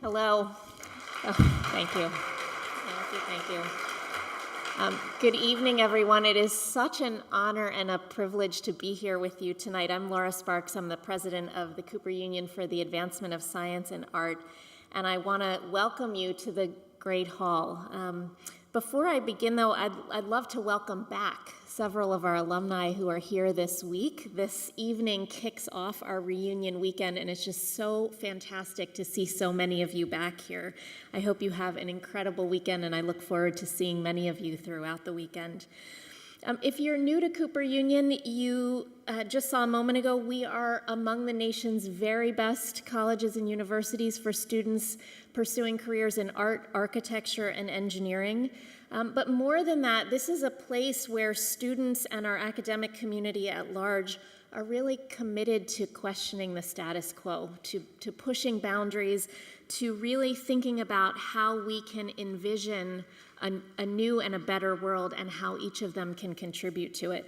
Hello. Oh, thank you. Thank you. Good evening, everyone. It is such an honor and a privilege to be here with you tonight. I'm Laura Sparks. I'm the president of the Cooper Union for the Advancement of Science and Art, and I want to welcome you to the Great Hall. Before I begin, though, I'd love to welcome back several of our alumni who are here this week. This evening kicks off our reunion weekend, and it's just so fantastic to see so many of you back here. I hope you have an incredible weekend, and I look forward to seeing many of you throughout the weekend. If you're new to Cooper Union, you just saw a moment ago, we are among the nation's very best colleges and universities for students pursuing careers in art, architecture, and engineering. But more than that, this is a place where students and our academic community at large are really committed to questioning the status quo, to pushing boundaries, to really thinking about how we can envision a new and a better world and how each of them can contribute to it.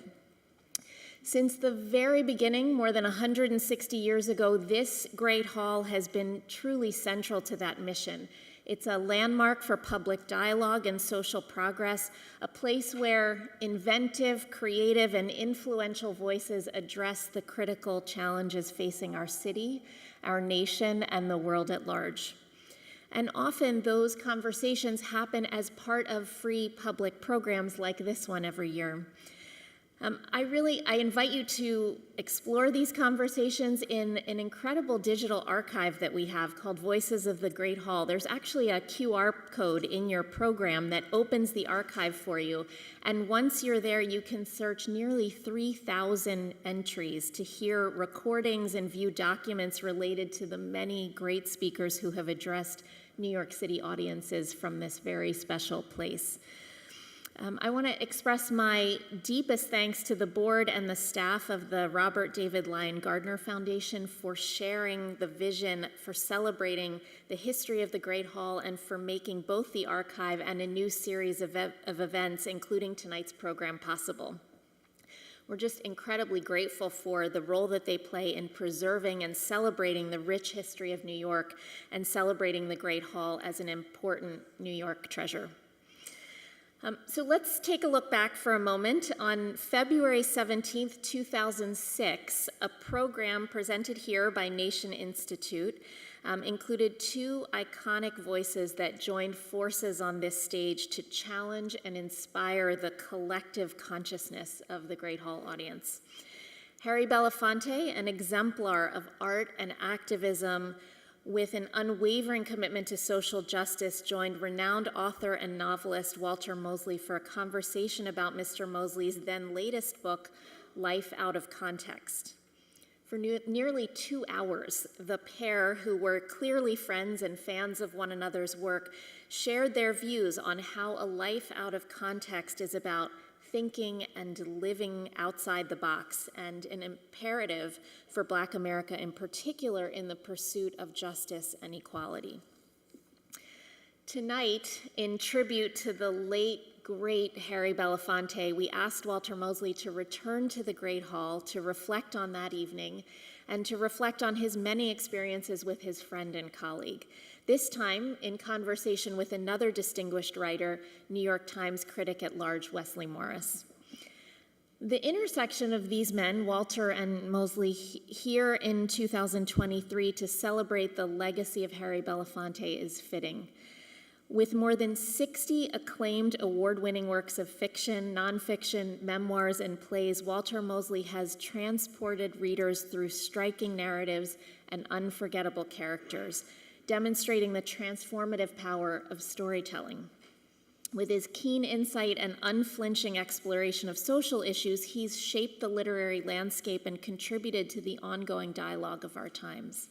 Since the very beginning, more than 160 years ago, this Great Hall has been truly central to that mission. It's a landmark for public dialogue and social progress, a place where inventive, creative, and influential voices address the critical challenges facing our city, our nation, and the world at large. And often those conversations happen as part of free public programs like this one every year. I invite you to explore these conversations in an incredible digital archive that we have called Voices of the Great Hall. There's actually a QR code in your program that opens the archive for you. And once you're there, you can search nearly 3,000 entries to hear recordings and view documents related to the many great speakers who have addressed New York City audiences from this very special place. I want to express my deepest thanks to the board and the staff of the Robert David Lyon Gardiner Foundation for sharing the vision for celebrating the history of the Great Hall and for making both the archive and a new series of events, including tonight's program, possible. We're just incredibly grateful for the role that they play in preserving and celebrating the rich history of New York and celebrating the Great Hall as an important New York treasure. So let's take a look back for a moment. On February 17th, 2006, a program presented here by Nation Institute included two iconic voices that joined forces on this stage to challenge and inspire the collective consciousness of the Great Hall audience. Harry Belafonte, an exemplar of art and activism with an unwavering commitment to social justice, joined renowned author and novelist Walter Mosley for a conversation about Mr. Mosley's then latest book, Life Out of Context. For nearly 2 hours, the pair, who were clearly friends and fans of one another's work, shared their views on how a life out of context is about thinking and living outside the box, and an imperative for Black America in particular in the pursuit of justice and equality. Tonight, in tribute to the late, great Harry Belafonte, we asked Walter Mosley to return to the Great Hall to reflect on that evening and to reflect on his many experiences with his friend and colleague. This time, in conversation with another distinguished writer, New York Times critic-at-large Wesley Morris. The intersection of these men, Walter and Mosley, here in 2023 to celebrate the legacy of Harry Belafonte is fitting. With more than 60 acclaimed award-winning works of fiction, nonfiction, memoirs, and plays, Walter Mosley has transported readers through striking narratives and unforgettable characters, demonstrating the transformative power of storytelling. With his keen insight and unflinching exploration of social issues, he's shaped the literary landscape and contributed to the ongoing dialogue of our times.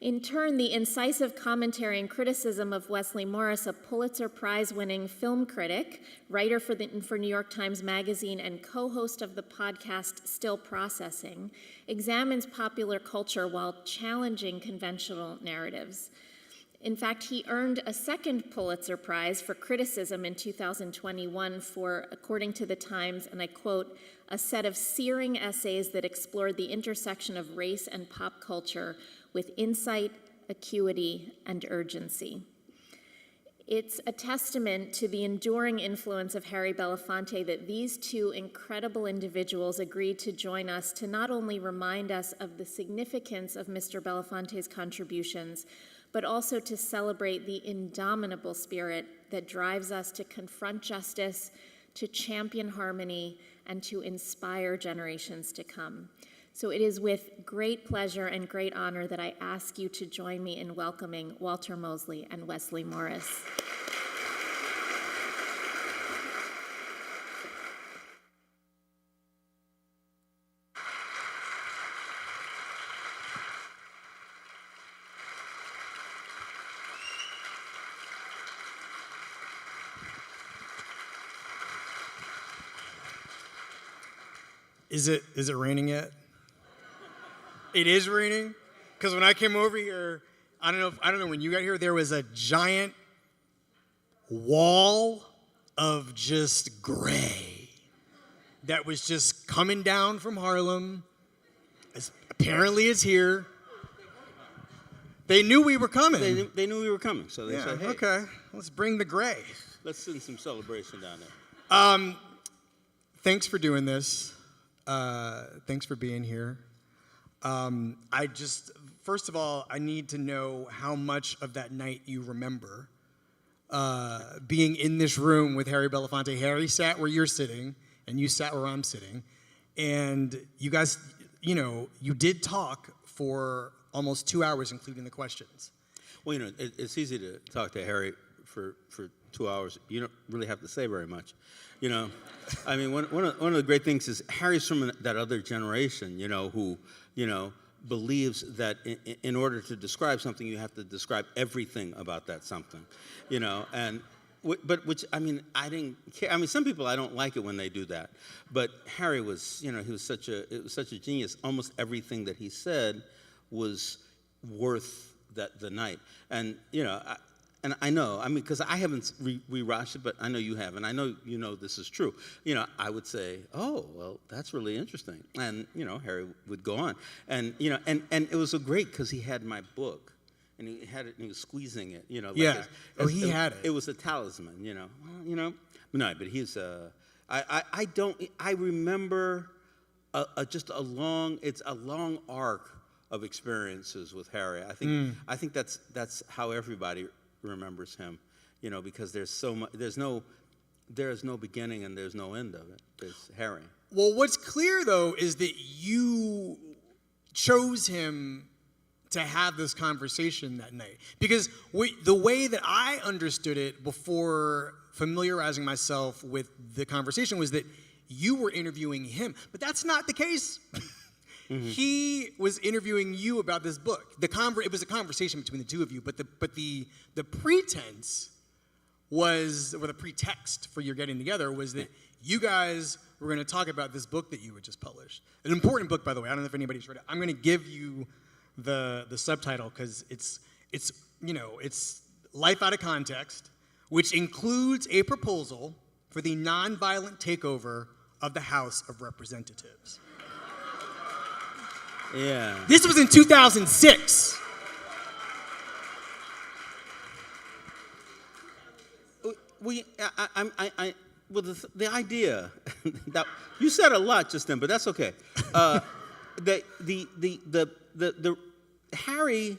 In turn, the incisive commentary and criticism of Wesley Morris, a Pulitzer Prize-winning film critic, writer for New York Times Magazine, and co-host of the podcast Still Processing, examines popular culture while challenging conventional narratives. In fact, he earned a second Pulitzer Prize for criticism in 2021 for, according to the Times, and I quote, a set of searing essays that explored the intersection of race and pop culture with insight, acuity, and urgency. It's a testament to the enduring influence of Harry Belafonte that these two incredible individuals agreed to join us to not only remind us of the significance of Mr. Belafonte's contributions, but also to celebrate the indomitable spirit that drives us to confront justice, to champion harmony, and to inspire generations to come. So it is with great pleasure and great honor that I ask you to join me in welcoming Walter Mosley and Wesley Morris. Is it raining yet? It is raining? Because when I came over here, I don't know when you got here, there was a giant wall of just gray that was just coming down from Harlem. Apparently it's here. They knew we were coming. They knew we were coming, so they said, hey. Okay, let's bring the gray. Let's send some celebration down there. Thanks for doing this. Thanks for being here. First of all, I need to know how much of that night you remember being in this room with Harry Belafonte. Harry sat where you're sitting, and you sat where I'm sitting. And you guys, you did talk for almost 2 hours, including the questions. Well, it's easy to talk to Harry for 2 hours. You don't really have to say very much. I mean, one of the great things is Harry's from that other generation, who, believes that in order to describe something, you have to describe everything about that something, which, I mean, I didn't care. I mean, some people, I don't like it when they do that. But Harry was, he was such a genius. Almost everything that he said was worth the night. And, and I know, I mean, because I haven't rewatched it, but I know you have, and I know this is true. I would say, oh, well, that's really interesting. And, Harry would go on. And, and it was so great because he had my book, and he had it, and he was squeezing it, Yeah. He had it. It was a talisman, No, but he's, I remember just a long arc of experiences with Harry. I think that's how everybody remembers him, because there's so much. There is no beginning and there's no end of it. It's Harry. Well, what's clear though is that you chose him to have this conversation that night, because the way that I understood it before familiarizing myself with the conversation was that you were interviewing him, but that's not the case. Mm-hmm. He was interviewing you about this book. It was a conversation between the two of you, but the pretense was, or the pretext for your getting together was that you guys were going to talk about this book that you had just published. An important book, by the way. I don't know if anybody's read it. I'm going to give you the subtitle because it's Life Out of Context, which includes a proposal for the nonviolent takeover of the House of Representatives. Yeah. This was in 2006. Well, the idea that you said a lot just then, but that's okay. The Harry,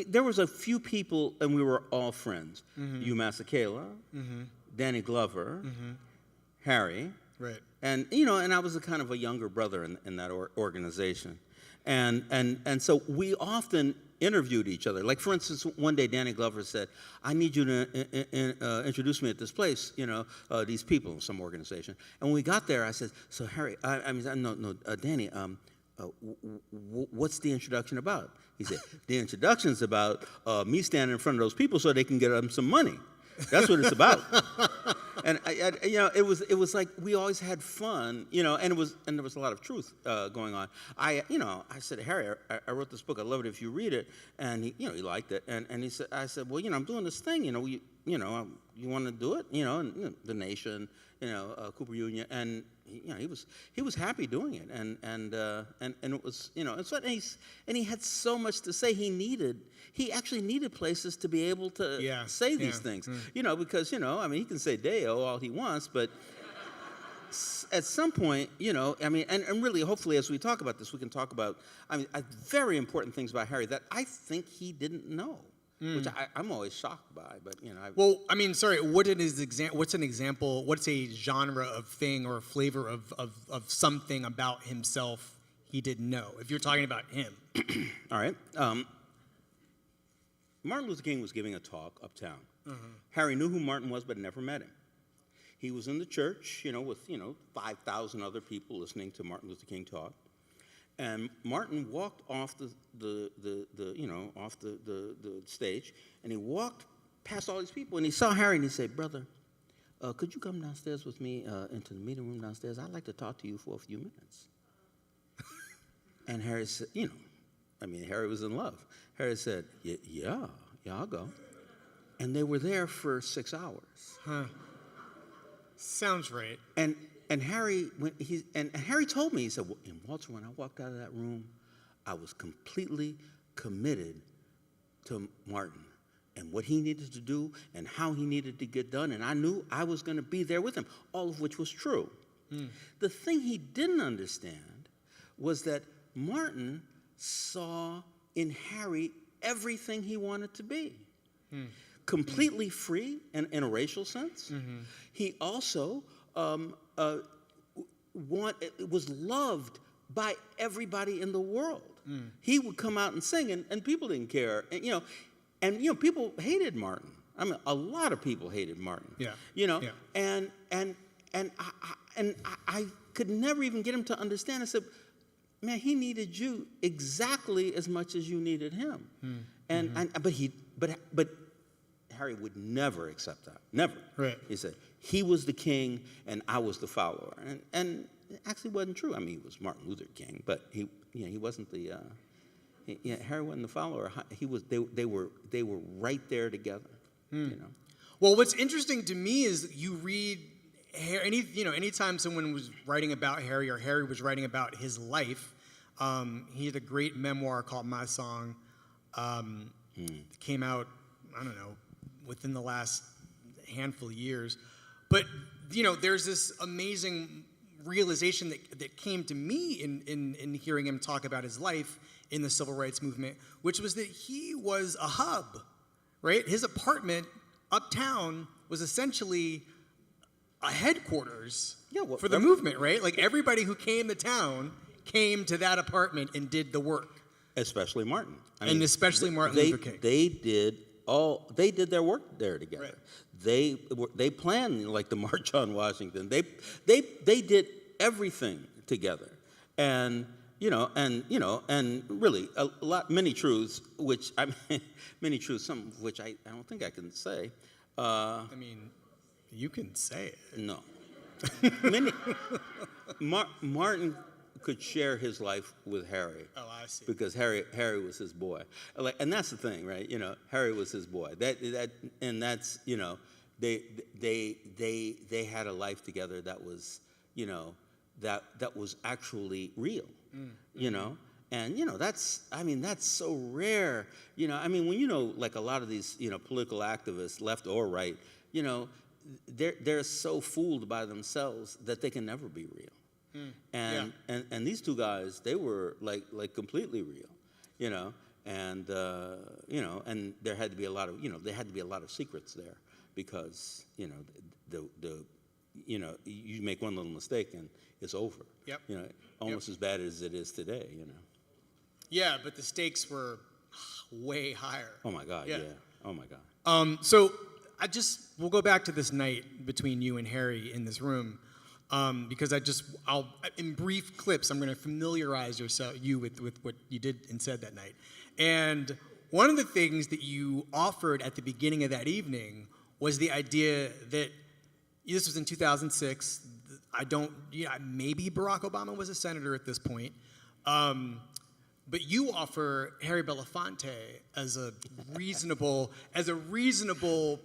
there was a few people, and we were all friends. Mm-hmm. You, Masakela, mm-hmm. Danny Glover, mm-hmm. Harry, right, and and I was a kind of a younger brother in that organization, and so we often interviewed each other. Like, for instance, one day Danny Glover said, "I need you to introduce me at this place, these people in some organization." And when we got there, I said, "So Harry, Danny, what's the introduction about?" He said, "The introduction's about me standing in front of those people so they can get them some money. That's what it's about." And it was like we always had fun, and there was a lot of truth going on. I said, "Harry, I wrote this book. I'd love it if you read it." And he liked it. And he said, I said, "Well, I'm doing this thing. You want to do it? And the Nation, Cooper Union." And he was happy doing it, and it was, and so and he had so much to say. He actually needed places to be able to say these things, because I mean, he can say Deo all he wants, but at some point, I mean, and really, hopefully, as we talk about this, we can talk about, I mean, very important things about Harry that I think he didn't know, which I'm always shocked by. But well, I mean, sorry, what's an example? What's a genre of thing or a flavor of something about himself he didn't know? If you're talking about him, all right. Martin Luther King was giving a talk uptown. Harry knew who Martin was, but never met him. He was in the church, with 5,000 other people listening to Martin Luther King talk, and Martin walked off the stage, and he walked past all these people, and he saw Harry, and he said, "Brother, could you come downstairs with me into the meeting room downstairs? I'd like to talk to you for a few minutes." And Harry said, I mean, Harry was in love. Harry said, "Yeah, I'll go." And they were there for 6 hours. Huh. Sounds right. And Harry, Harry told me, he said, "And Walter, when I walked out of that room, I was completely committed to Martin and what he needed to do and how he needed to get done, and I knew I was going to be there with him," all of which was true. The thing he didn't understand was that Martin saw in Harry everything he wanted to be. Completely free in a racial sense. He also was loved by everybody in the world. He would come out and sing, and people didn't care. And people hated Martin. I mean, a lot of people hated Martin. And I could never even get him to understand. I said, "Man, he needed you exactly as much as you needed him." But Harry would never accept that. Never. Right. He said he was the king and I was the follower, and it actually wasn't true. I mean, he was Martin Luther King, but he wasn't the. Harry wasn't the follower. He was. They were right there together. Well, what's interesting to me is you read anytime someone was writing about Harry or Harry was writing about his life, he had a great memoir called My Song. Came out, I don't know, within the last handful of years. But, there's this amazing realization that came to me in hearing him talk about his life in the civil rights movement, which was that he was a hub, right? His apartment uptown was essentially a headquarters for the movement, right? Like everybody who came to town came to that apartment and did the work. Especially Martin. Especially Martin Luther King. They did their work there together. Right. They planned like the March on Washington. They did everything together, and really many truths, some of which I don't think I can say. I mean, you can say it. No. Martin could share his life with Harry. Oh, I see. Because Harry was his boy. And that's the thing, right? Harry was his boy. That's they had a life together that was, that was actually real. And that's so rare. When like a lot of these political activists, left or right, they're so fooled by themselves that they can never be real. And these two guys, they were like completely real, and there had to be a lot of secrets there because you make one little mistake and it's over. Almost as bad as it is today. Yeah, but the stakes were way higher. Oh my God. Yeah. Oh my God. So we'll go back to this night between you and Harry in this room. Because in brief clips, I'm going to familiarize you with what you did and said that night. And one of the things that you offered at the beginning of that evening was the idea that this was in 2006. Maybe Barack Obama was a senator at this point. But you offer Harry Belafonte as a reasonable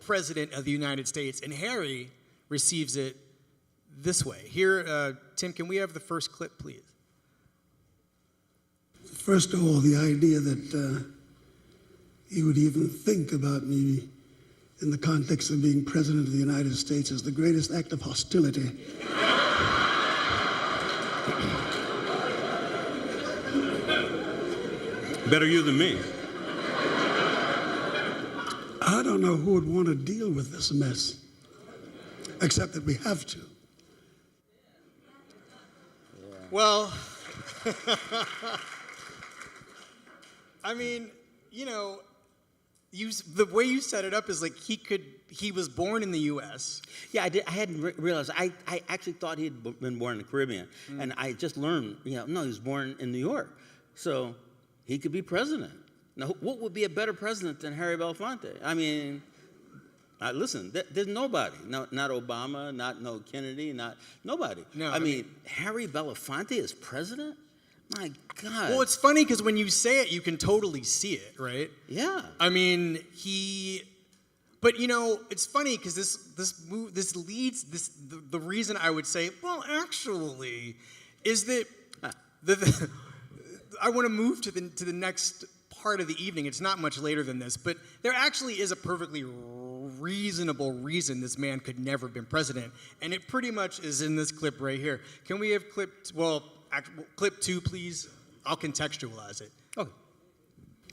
president of the United States, and Harry receives it this way. Here, Tim, can we have the first clip, please? First of all, the idea that he would even think about me in the context of being President of the United States is the greatest act of hostility. Better you than me. I don't know who would want to deal with this mess, except that we have to. Well, I mean, the way you set it up is like he was born in the U.S. Yeah, I hadn't realized. I actually thought he'd been born in the Caribbean, and I just learned, no, he was born in New York, so he could be president. Now, what would be a better president than Harry Belafonte? I mean, listen, there's nobody. No, not Obama, no Kennedy, nobody. No, I mean, Harry Belafonte is president? My God. Well, it's funny because when you say it, you can totally see it, right? Yeah. I mean, but it's funny because this leads the reason I would say, well, actually, is that I want to move to the next part of the evening. It's not much later than this, but there actually is a perfectly reasonable reason this man could never have been president, and it pretty much is in this clip right here. Can we have clip 2, please? I'll contextualize it. Okay.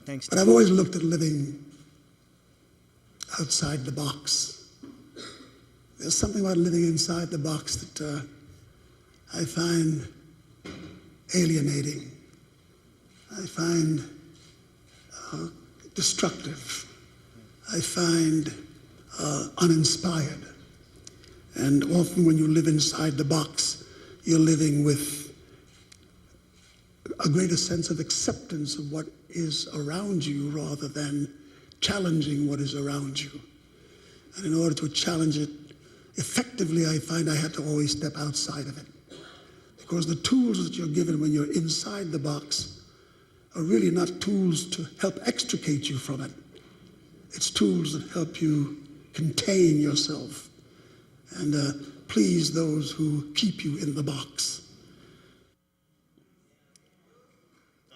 Thanks. But I've always looked at living outside the box. There's something about living inside the box that I find alienating. I find destructive. I find uninspired. And often when you live inside the box, you're living with a greater sense of acceptance of what is around you rather than challenging what is around you. And in order to challenge it effectively, I find I have to always step outside of it. Because the tools that you're given when you're inside the box are really not tools to help extricate you from it. It's tools that help you contain yourself and please those who keep you in the box.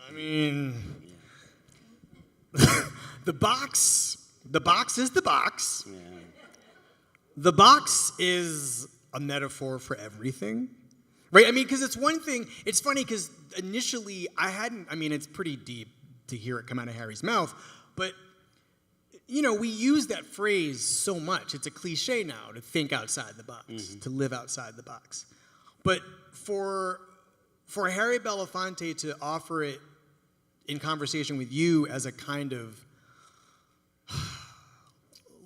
I mean, the box is the box. Yeah. The box is a metaphor for everything, right? I mean, because it's one thing, it's funny because initially it's pretty deep to hear it come out of Harry's mouth, but, we use that phrase so much. It's a cliche now to think outside the box, to live outside the box. But for Harry Belafonte to offer it in conversation with you as a kind of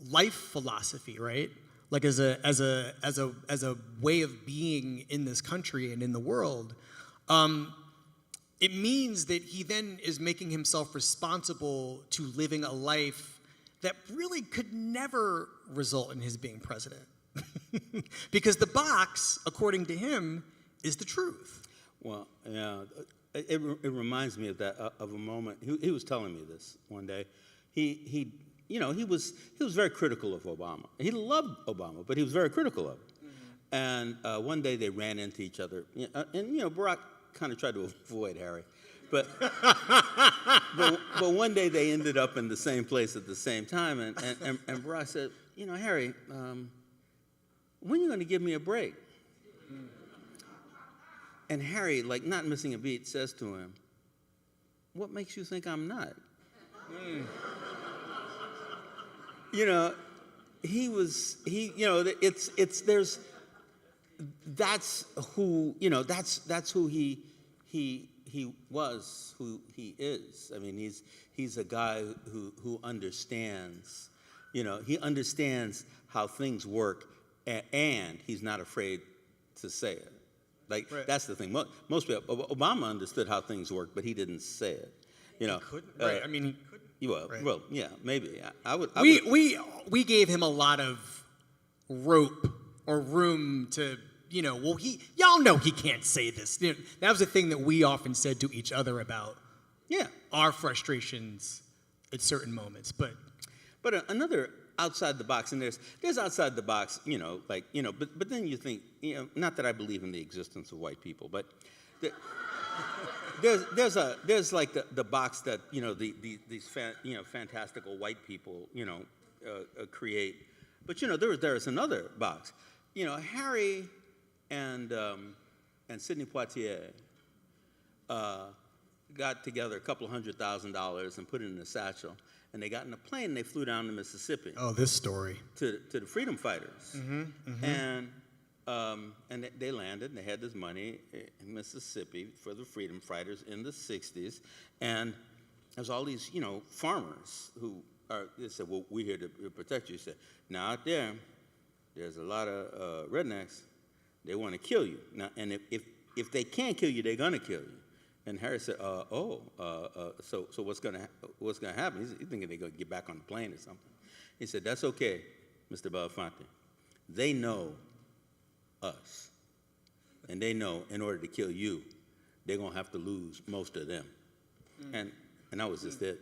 life philosophy, right? Like as a way of being in this country and in the world, it means that he then is making himself responsible to living a life that really could never result in his being president. Because the box, according to him, is the truth. Well, yeah, it reminds me of that of a moment. He was telling me this one day. He was very critical of Obama. He loved Obama, but he was very critical of him. Mm-hmm. And one day they ran into each other, and Barack kind of tried to avoid Harry, but one day they ended up in the same place at the same time, and Barack said, Harry, when are you going to give me a break? And Harry, like not missing a beat, says to him, "What makes you think I'm not?" That's who he was, who he is. I mean, he's a guy who understands, he understands how things work, and he's not afraid to say it. Like, right. That's the thing. Most people, Obama understood how things work, but he didn't say it. He couldn't. Right. I mean, he couldn't. Right. Well, yeah, maybe. We gave him a lot of rope or room to, y'all know he can't say this. That was a thing that we often said to each other about our frustrations at certain moments. But another outside the box, and there's outside the box, but then you think, not that I believe in the existence of white people, but there's like the box that these fantastical white people create, but there's another box, Harry and Sidney Poitier got together a couple $100,000 and put it in a satchel, and they got in a plane and they flew down to Mississippi. Oh, this story. To the freedom fighters. And they landed and they had this money in Mississippi for the freedom fighters in the 60s. And there's all these, farmers they said, well, we're here to protect you. He said, now out there's a lot of rednecks. They want to kill you. Now, and if they can't kill you, they're going to kill you. And Harry said, so what's going to happen? He's thinking they're going to get back on the plane or something. He said, that's okay, Mr. Belafonte. They know us. And they know in order to kill you, they're going to have to lose most of them. And that was just it,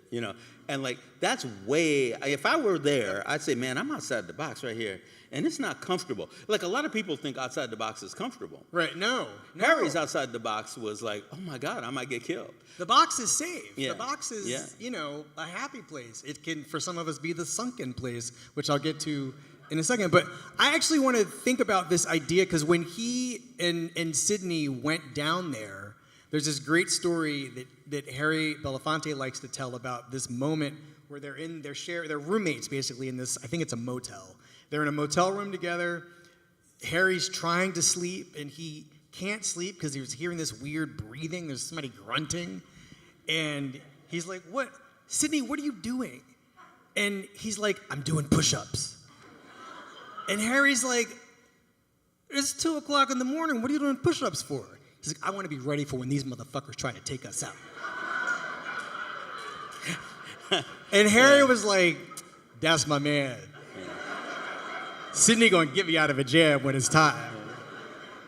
And like, that's if I were there, I'd say, man, I'm outside the box right here. And it's not comfortable. Like, a lot of people think outside the box is comfortable. Right, no. Harry's outside the box was like, oh my God, I might get killed. The box is safe. Yeah. The box is, a happy place. It can, for some of us, be the sunken place, which I'll get to in a second. But I actually want to think about this idea, because when he and Sidney went down there's this great story that Harry Belafonte likes to tell about this moment where they're roommates, basically, in this, I think it's a motel. They're in a motel room together. Harry's trying to sleep, and he can't sleep because he was hearing this weird breathing. There's somebody grunting. And he's like, what? Sidney, what are you doing? And he's like, I'm doing push-ups. And Harry's like, it's 2 o'clock in the morning. What are you doing push-ups for? He's like, I want to be ready for when these motherfuckers try to take us out. And Harry was like, that's my man. Sidney gonna get me out of a jam when it's time.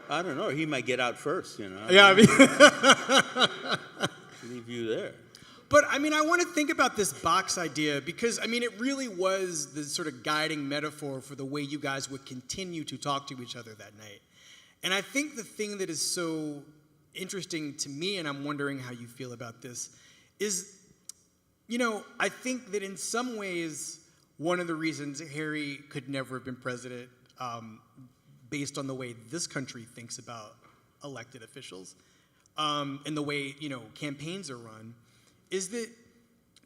I don't know. He might get out first, Yeah, I mean. Leave you there. But, I want to think about this box idea because, it really was the sort of guiding metaphor for the way you guys would continue to talk to each other that night. And I think the thing that is so interesting to me, and I'm wondering how you feel about this, is, I think that in some ways, one of the reasons Harry could never have been president, based on the way this country thinks about elected officials, and the way, campaigns are run, is that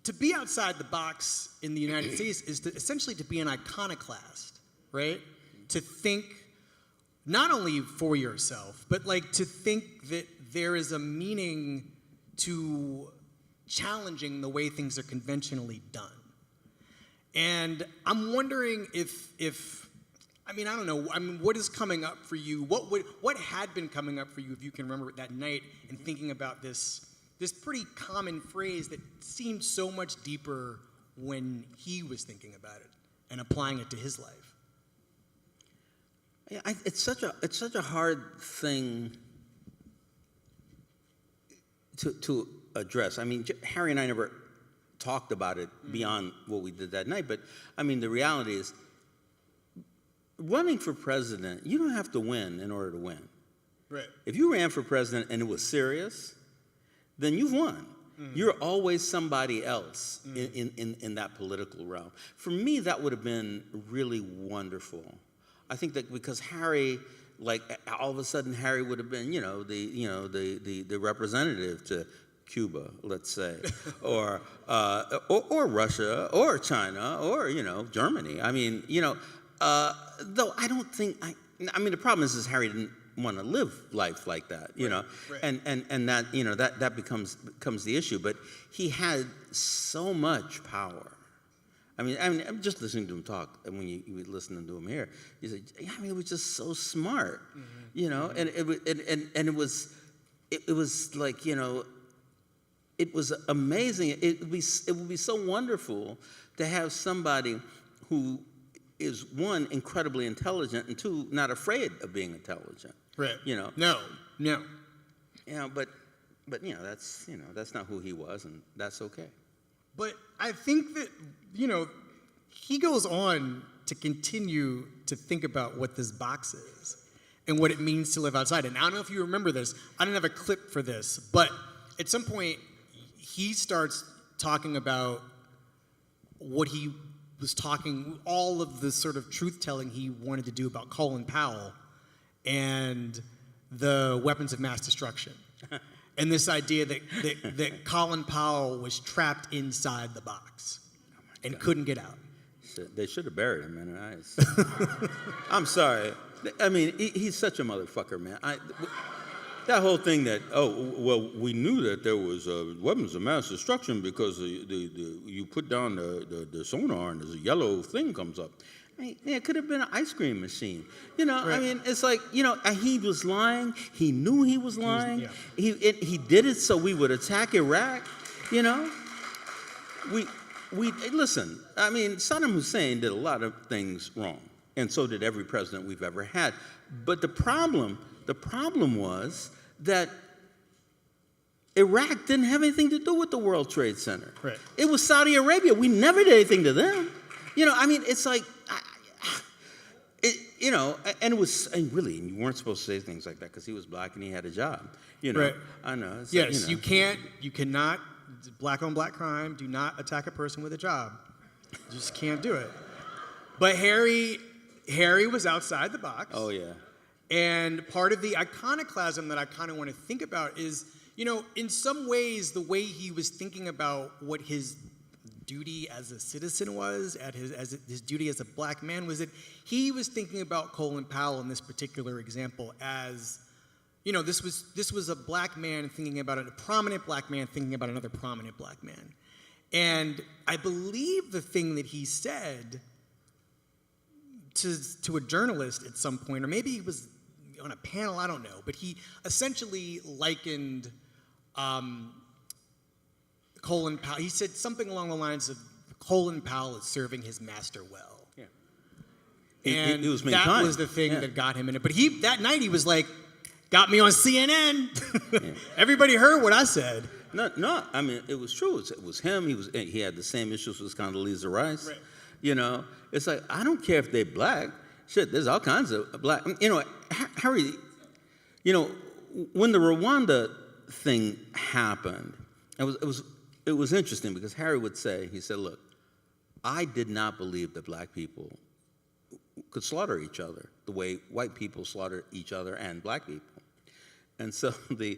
to be outside the box in the United States is essentially to be an iconoclast, right? To think not only for yourself, but to think that there is a meaning to challenging the way things are conventionally done. And I'm wondering if I don't know, what is coming up for you? What had been coming up for you, if you can remember that night, and thinking about this pretty common phrase that seemed so much deeper when he was thinking about it and applying it to his life? Yeah, it's such a hard thing to address. Harry and I never talked about it beyond what we did that night, but the reality is, running for president, you don't have to win in order to win. Right. If you ran for president and it was serious, then you've won. You're always somebody else in that political realm. For me, that would have been really wonderful. I think that because Harry, all of a sudden, Harry would have been, the representative to Cuba, let's say, or Russia, or China, or Germany. Though I don't think the problem is Harry didn't want to live life like that, Right. and that that becomes the issue. But he had so much power. I'm just listening to him talk, and when you listening to him here, he said, he was just so smart, and it was like, it was amazing. It would be so wonderful to have somebody who is, one, incredibly intelligent, and two, not afraid of being intelligent. Right. No. But that's not who he was, and that's okay. But I think that, he goes on to continue to think about what this box is and what it means to live outside. And I don't know if you remember this. I didn't have a clip for this, but at some point he starts talking about what he was talking, all of the sort of truth-telling he wanted to do about Colin Powell and the weapons of mass destruction. And this idea that Colin Powell was trapped inside the box and couldn't get out. They should have buried him, man. I'm sorry. I mean, he's such a motherfucker, man. That whole thing that, we knew that there was weapons of mass destruction because you put down the sonar and there's a yellow thing comes up. I mean, it could have been an ice cream machine. You know, right. I mean, it's like, you know, he was lying. He knew he was lying. He did it so we would attack Iraq, you know. We listen, I mean, Saddam Hussein did a lot of things wrong, and so did every president we've ever had. But the problem was that Iraq didn't have anything to do with the World Trade Center. Right. It was Saudi Arabia. We never did anything to them. You know, I mean, it's like, you know, and it was, and really, you weren't supposed to say things like that because he was black and he had a job. You know, right. I know. It's yes, like, you know. you cannot, black on black crime, do not attack a person with a job. You just can't do it. But Harry was outside the box. Oh, yeah. And part of the iconoclasm that I kind of want to think about is, you know, in some ways, the way he was thinking about what his duty as a citizen was, his duty as a black man, was that he was thinking about Colin Powell in this particular example as, you know, this was a black man thinking about it, a prominent black man thinking about another prominent black man. And I believe the thing that he said to a journalist at some point, or maybe he was on a panel, I don't know, but he essentially likened Colin Powell. He said something along the lines of Colin Powell is serving his master well. Yeah. And he was that kind. was the thing that got him in it. But that night he was like, got me on CNN. Yeah. Everybody heard what I said. No. I mean, it was true. It was him. He had the same issues with Condoleezza Rice. Right. You know, it's like, I don't care if they're black. Shit, there's all kinds of black. You know, Harry, you know, when the Rwanda thing happened, it was interesting because Harry would say, he said, look, I did not believe that black people could slaughter each other the way white people slaughter each other and black people. And so the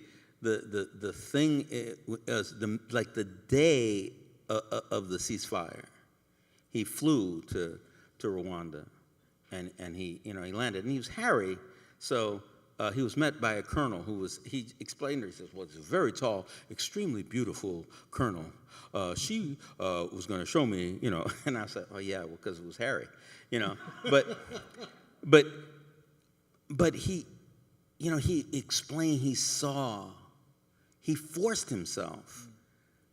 thing is, like the day of the ceasefire, he flew to Rwanda, and he landed, and he was Harry, so he was met by a colonel he explained to her, he says, well, it's a very tall, extremely beautiful colonel. She was going to show me, you know, and I said, oh yeah, well, because it was Harry, you know, but he, you know, he explained, he forced himself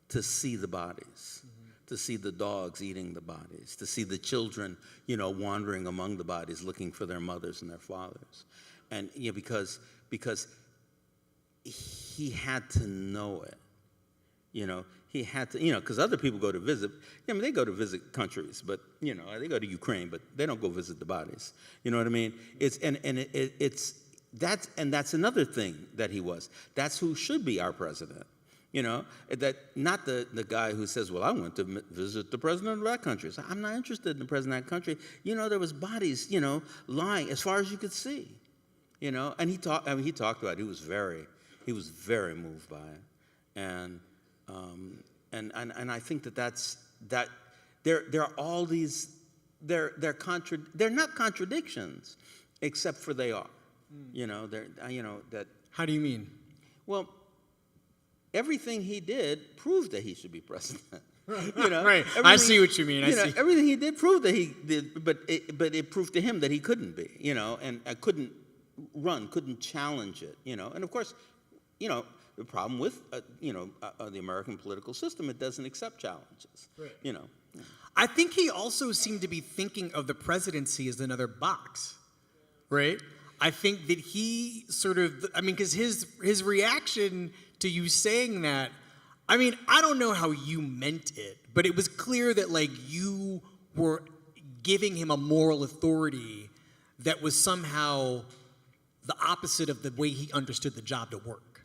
to see the bodies, to see the dogs eating the bodies, to see the children, you know, wandering among the bodies looking for their mothers and their fathers. And you know, because he had to know it. You know, he had to, you know, because other people go to visit, I mean, they go to visit countries, but, you know, they go to Ukraine, but they don't go visit the bodies. You know what I mean? That's another thing that he was. That's who should be our president. You know, that not the guy who says, well, I went to visit the president of that country. So I'm not interested in the president of that country. You know, there was bodies, you know, lying as far as you could see. You know, and he talked about it. He was very moved by it. And I think that there are all these, they're not contradictions, except for they are. You know, that. How do you mean? Well, everything he did proved that he should be president. You know, right. I see what you mean. Everything he did proved that he did, but it proved to him that he couldn't be. You know, and couldn't challenge it. You know, and of course, you know, the problem with the American political system, it doesn't accept challenges. Right. You know. I think he also seemed to be thinking of the presidency as another box, right? I think that he sort of, I mean, because his reaction to you saying that, I mean, I don't know how you meant it, but it was clear that, like, you were giving him a moral authority that was somehow the opposite of the way he understood the job to work.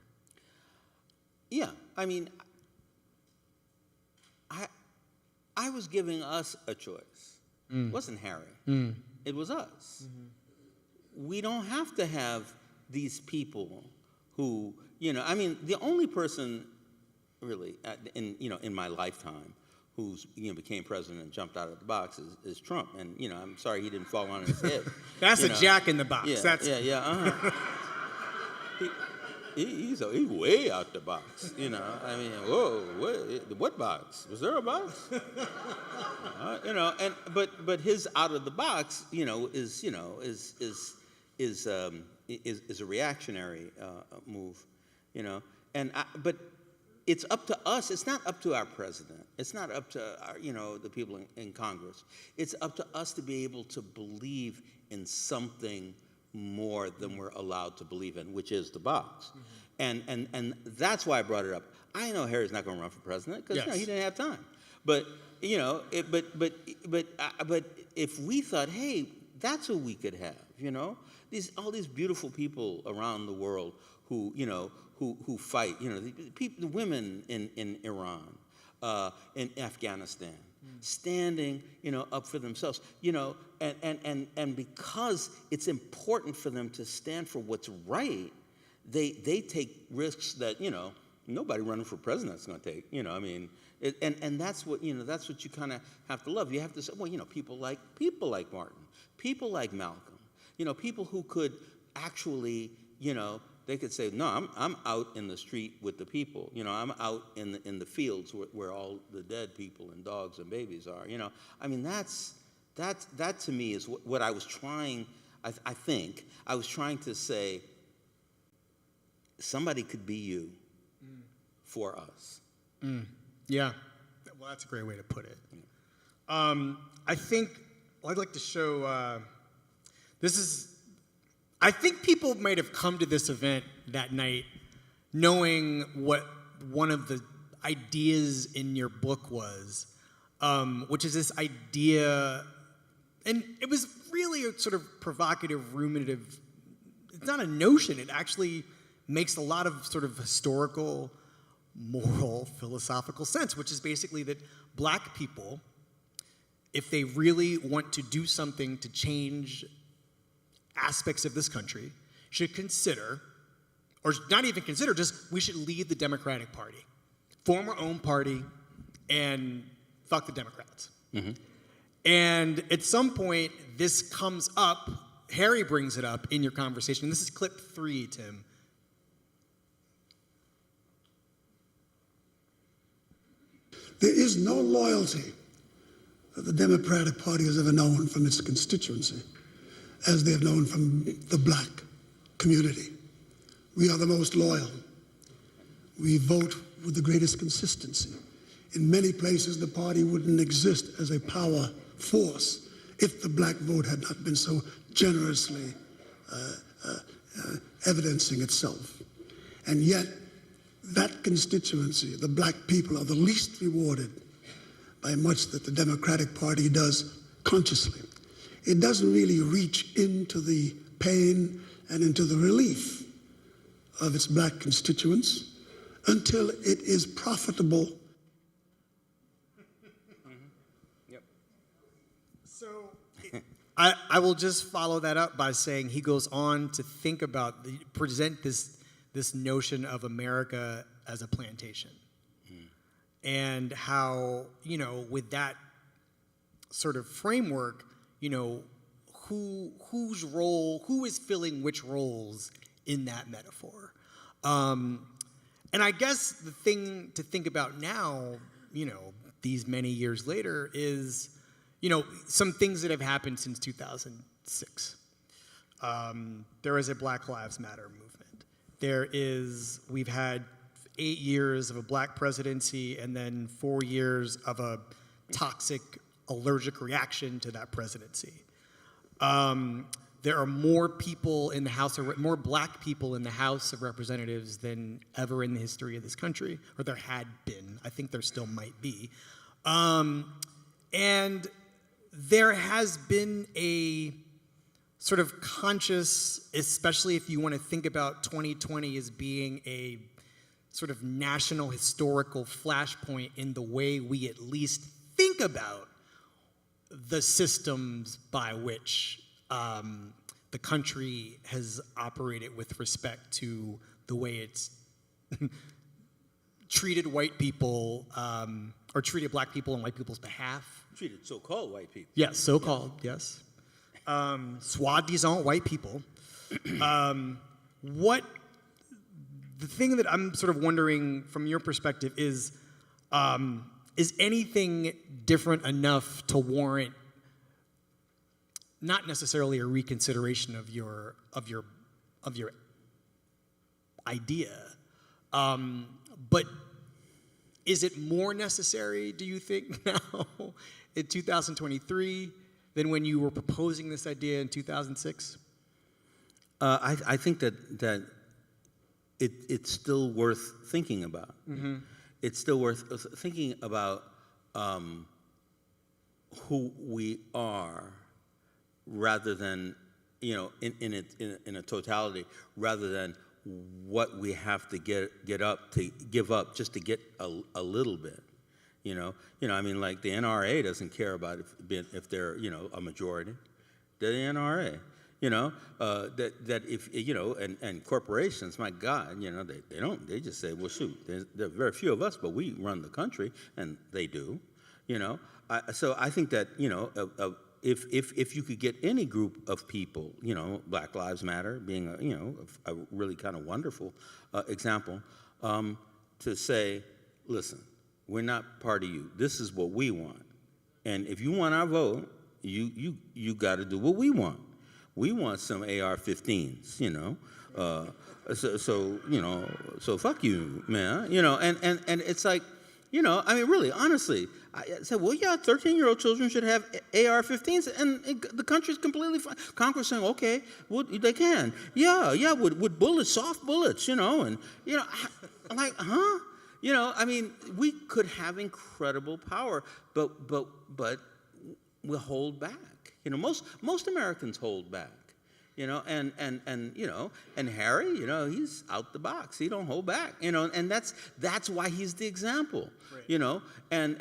Yeah, I mean, I was giving us a choice. It wasn't Harry. It was us. We don't have to have these people who, I mean, the only person really in my lifetime who's became president and jumped out of the box is Trump. And I'm sorry he didn't fall on his head. That's a jack in the box. Yeah. He's way out the box. I mean, whoa, what box? Was there a box? But his out of the box, is a reactionary move, but it's up to us. It's not up to our president. It's not up to our, the people in Congress. It's up to us to be able to believe in something more than we're allowed to believe in, which is the box. And that's why I brought it up. I know Harry's not going to run for president because he didn't have time. But but if we thought, hey, that's who we could have, all these beautiful people around the world who who fight, the women in Iran, in Afghanistan, standing, up for themselves, and because it's important for them to stand for what's right, they take risks that, nobody running for president is going to take, I mean, and that's what, that's what you kind of have to love. You have to say, well, people like Martin, people like Malcolm, people who could actually, they could say, no, I'm out in the street with the people. I'm out in the fields where all the dead people and dogs and babies are. I mean, that to me is what I was trying. I think I was trying to say. Somebody could be you for us. Yeah, well, that's a great way to put it. I think I'd like to show. I think people might have come to this event that night knowing what one of the ideas in your book was, which is this idea, and it was really a sort of provocative, ruminative, it's not a notion, it actually makes a lot of sort of historical, moral, philosophical sense, which is basically that black people, if they really want to do something to change aspects of this country, should consider, or not even consider, just we should leave the Democratic Party, form our own party, and fuck the Democrats. And at some point, this comes up, Harry brings it up in your conversation. This is clip 3, Tim. There is no loyalty that the Democratic Party has ever known from its constituency as they have known from the black community. We are the most loyal. We vote with the greatest consistency. In many places, the party wouldn't exist as a power force if the black vote had not been so generously evidencing itself. And yet, that constituency, the black people, are the least rewarded by much that the Democratic Party does consciously. It doesn't really reach into the pain and into the relief of its black constituents until it is profitable. So I will just follow that up by saying he goes on to think about, present this notion of America as a plantation. And how, with that sort of framework, whose role, who is filling which roles in that metaphor. And I guess the thing to think about now, these many years later is, some things that have happened since 2006. There is a Black Lives Matter movement. We've had 8 years of a black presidency and then 4 years of a toxic allergic reaction to that presidency. There are more people in the more black people in the House of Representatives than ever in the history of this country, or there had been. I think there still might be. And there has been a sort of conscious, especially if you want to think about 2020 as being a sort of national historical flashpoint in the way we at least think about the systems by which the country has operated with respect to the way it's treated white people or treated black people on white people's behalf. Treated so-called white people. Yes, so-called, yes. Soi-disant white people. The thing that I'm sort of wondering from your perspective is anything different enough to warrant not necessarily a reconsideration of your idea, but is it more necessary, do you think, now in 2023 than when you were proposing this idea in 2006? I think that it's still worth thinking about. Mm-hmm. It's still worth thinking about who we are, rather than, in a totality, rather than what we have to give up just to get a little bit. I mean, like the NRA doesn't care about if they're a majority. They're the NRA. That if and corporations, my God, they don't. They just say, well, shoot, there are very few of us, but we run the country, and they do. So I think that if you could get any group of people, Black Lives Matter being a really kind of wonderful example, to say, listen, we're not part of you. This is what we want, and if you want our vote, you got to do what we want. We want some AR-15s, so fuck you, man, and it's like, I mean, really, honestly, I said, well, yeah, 13-year-old children should have AR-15s, and the country's completely fine. Congress saying, okay, well, they can, yeah, with bullets, soft bullets, and I'm like, huh? I mean, we could have incredible power, but we'll hold back. Most Americans hold back. And Harry, he's out the box. He don't hold back. And that's why he's the example. Right. And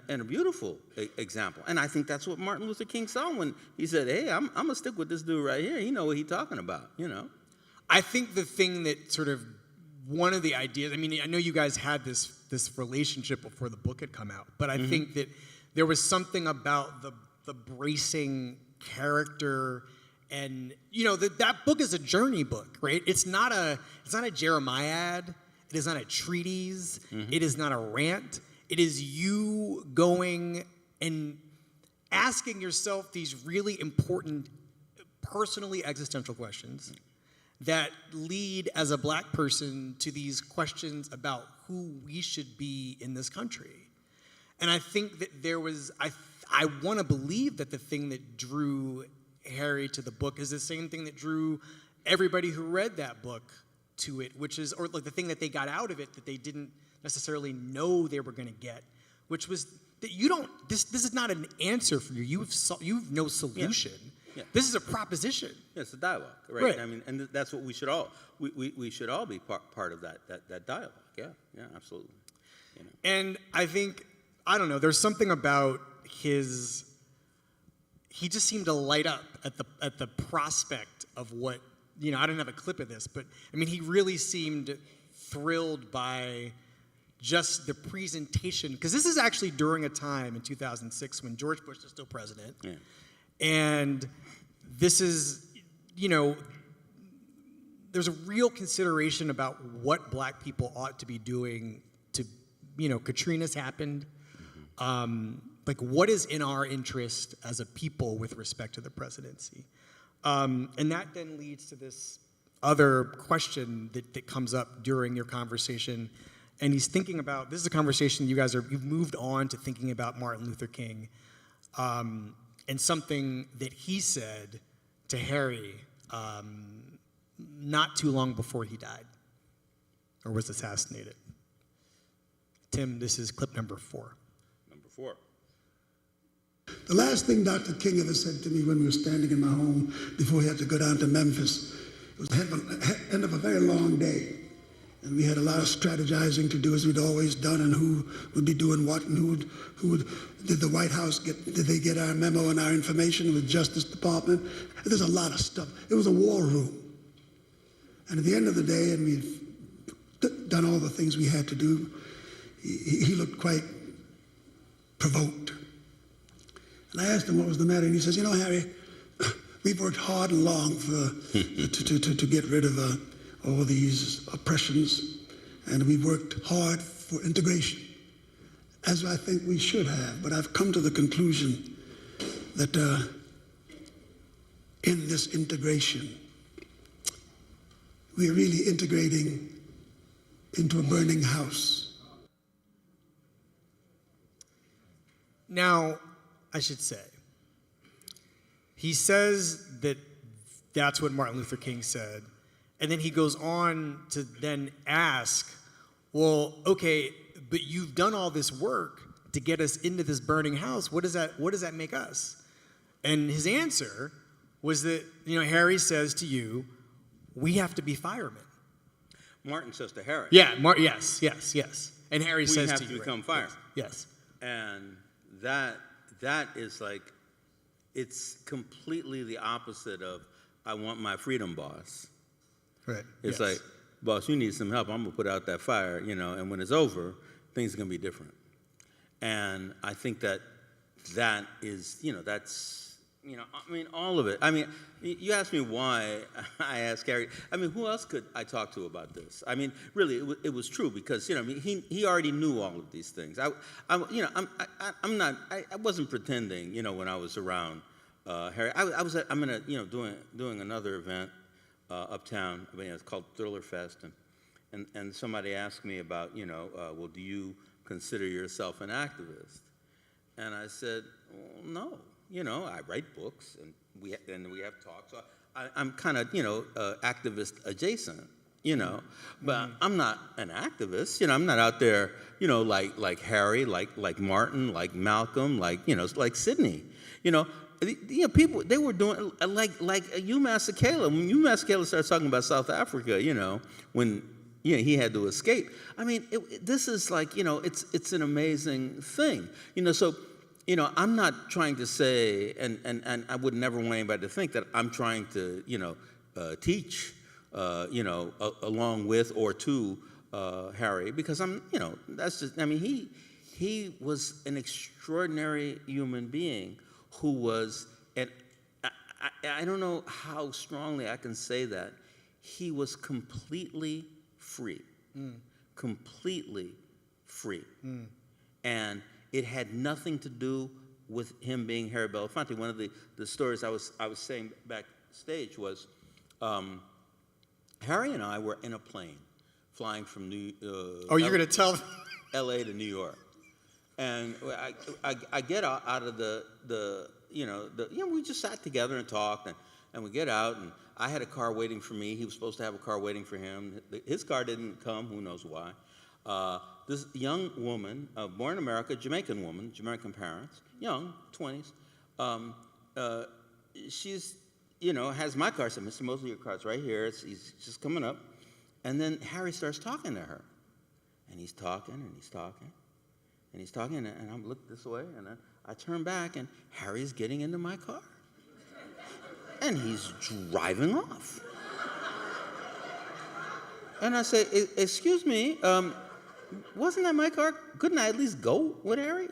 a beautiful example. And I think that's what Martin Luther King saw when he said, "Hey, I'm gonna stick with this dude right here. He know what he's talking about." I think the thing that sort of one of the ideas. I mean, I know you guys had this relationship before the book had come out, but I think that there was something about the bracing character, and that book is a journey book, right? It's not a Jeremiad. It is not a treatise. Mm-hmm. It is not a rant. It is you going and asking yourself these really important, personally existential questions that lead, as a black person, to these questions about who we should be in this country. And I think that there was, I want to believe that the thing that drew Harry to the book is the same thing that drew everybody who read that book to it, which is, or like the thing that they got out of it that they didn't necessarily know they were going to get, which was that this is not an answer for you. You've no solution. Yeah. This is a proposition. Yeah, it's a dialogue, right? I mean, and that's what we should all we should all be part of that dialogue. Yeah, absolutely. And I think, I don't know, there's something about he just seemed to light up at the prospect of what, I don't have a clip of this, but I mean, he really seemed thrilled by just the presentation, because this is actually during a time in 2006 when George Bush was still president. Yeah. And this is, there's a real consideration about what black people ought to be doing to, Katrina's happened. Like, what is in our interest as a people with respect to the presidency? And that then leads to this other question that comes up during your conversation. And he's thinking about, this is a conversation you've moved on to thinking about Martin Luther King. And something that he said to Harry not too long before he died or was assassinated. Tim, this is clip number 4. Number 4. The last thing Dr. King ever said to me when we were standing in my home before he had to go down to Memphis, it was the end of a very long day. And we had a lot of strategizing to do as we'd always done, and who would be doing what, and did the White House did they get our memo and our information with Justice Department? There's a lot of stuff. It was a war room. And at the end of the day, and we've done all the things we had to do, he looked quite provoked. And I asked him what was the matter, and he says, Harry, we've worked hard and long to get rid of all these oppressions, and we've worked hard for integration, as I think we should have. But I've come to the conclusion that in this integration, we're really integrating into a burning house. Now, I should say, he says that that's what Martin Luther King said, and then he goes on to then ask, well, okay, but you've done all this work to get us into this burning house. What does that make us? And his answer was that, Harry says to you, we have to be firemen. Martin says to Harry. Yeah, yes. And Harry says to you, we have to become firemen. Yes. And that is like, it's completely the opposite of, I want my freedom, boss. Right. It's like, boss, you need some help. I'm going to put out that fire, and when it's over, things are going to be different. And I think that is, that's, all of it. You asked me why I asked Harry. Who else could I talk to about this? Really, it was true because, he already knew all of these things. I wasn't pretending, when I was around Harry. I'm doing another event uptown. It's called Thriller Fest, and somebody asked me about, well, do you consider yourself an activist? And I said, well, no. I write books, and we have talks. So I'm kind of, activist adjacent, but I'm not an activist. I'm not out there, like Harry, like Martin, like Malcolm, like Sidney. People, they were doing, like UMass Akela. When UMass Akela started talking about South Africa, when he had to escape. This is like, it's an amazing thing. So, I'm not trying to say, and I would never want anybody to think that I'm trying to, teach, along with or to Harry, because that's just, he was an extraordinary human being who was, and I don't know how strongly I can say that, he was completely free. Completely free. And it had nothing to do with him being Harry Belafonte. One of the stories I was saying backstage was Harry and I were in a plane flying from you're going to tell them? L.A. to New York. And I get out of we just sat together and talked, and we get out, and I had a car waiting for me. He was supposed to have a car waiting for him. His car didn't come, who knows why. This young woman, born in America, Jamaican woman, Jamaican parents, young, 20s, she's, has my car. I said, Mr. Mosley, your car's right here. He's just coming up. And then Harry starts talking to her. And he's talking, and he's talking. And he's talking, and I'm looking this way, and I turn back, and Harry's getting into my car. And he's driving off. And I say, excuse me, wasn't that my car? Couldn't I at least go with Harry,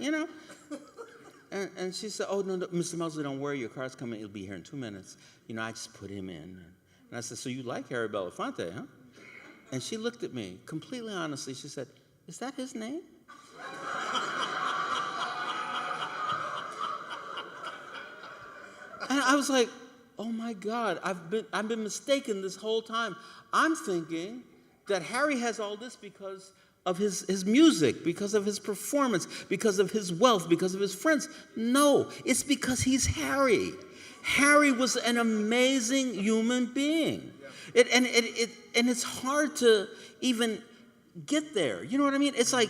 And she said, oh, no, Mr. Mosley, don't worry, your car's coming. It'll be here in 2 minutes. I just put him in. And I said, so you like Harry Belafonte, huh? And she looked at me, completely honestly. She said, is that his name? And I was like, oh my God, I've been mistaken this whole time. I'm thinking that Harry has all this because of his music, because of his performance, because of his wealth, because of his friends. No, it's because he's Harry. Harry was an amazing human being. And it's hard to even get there. You know what I mean? It's like,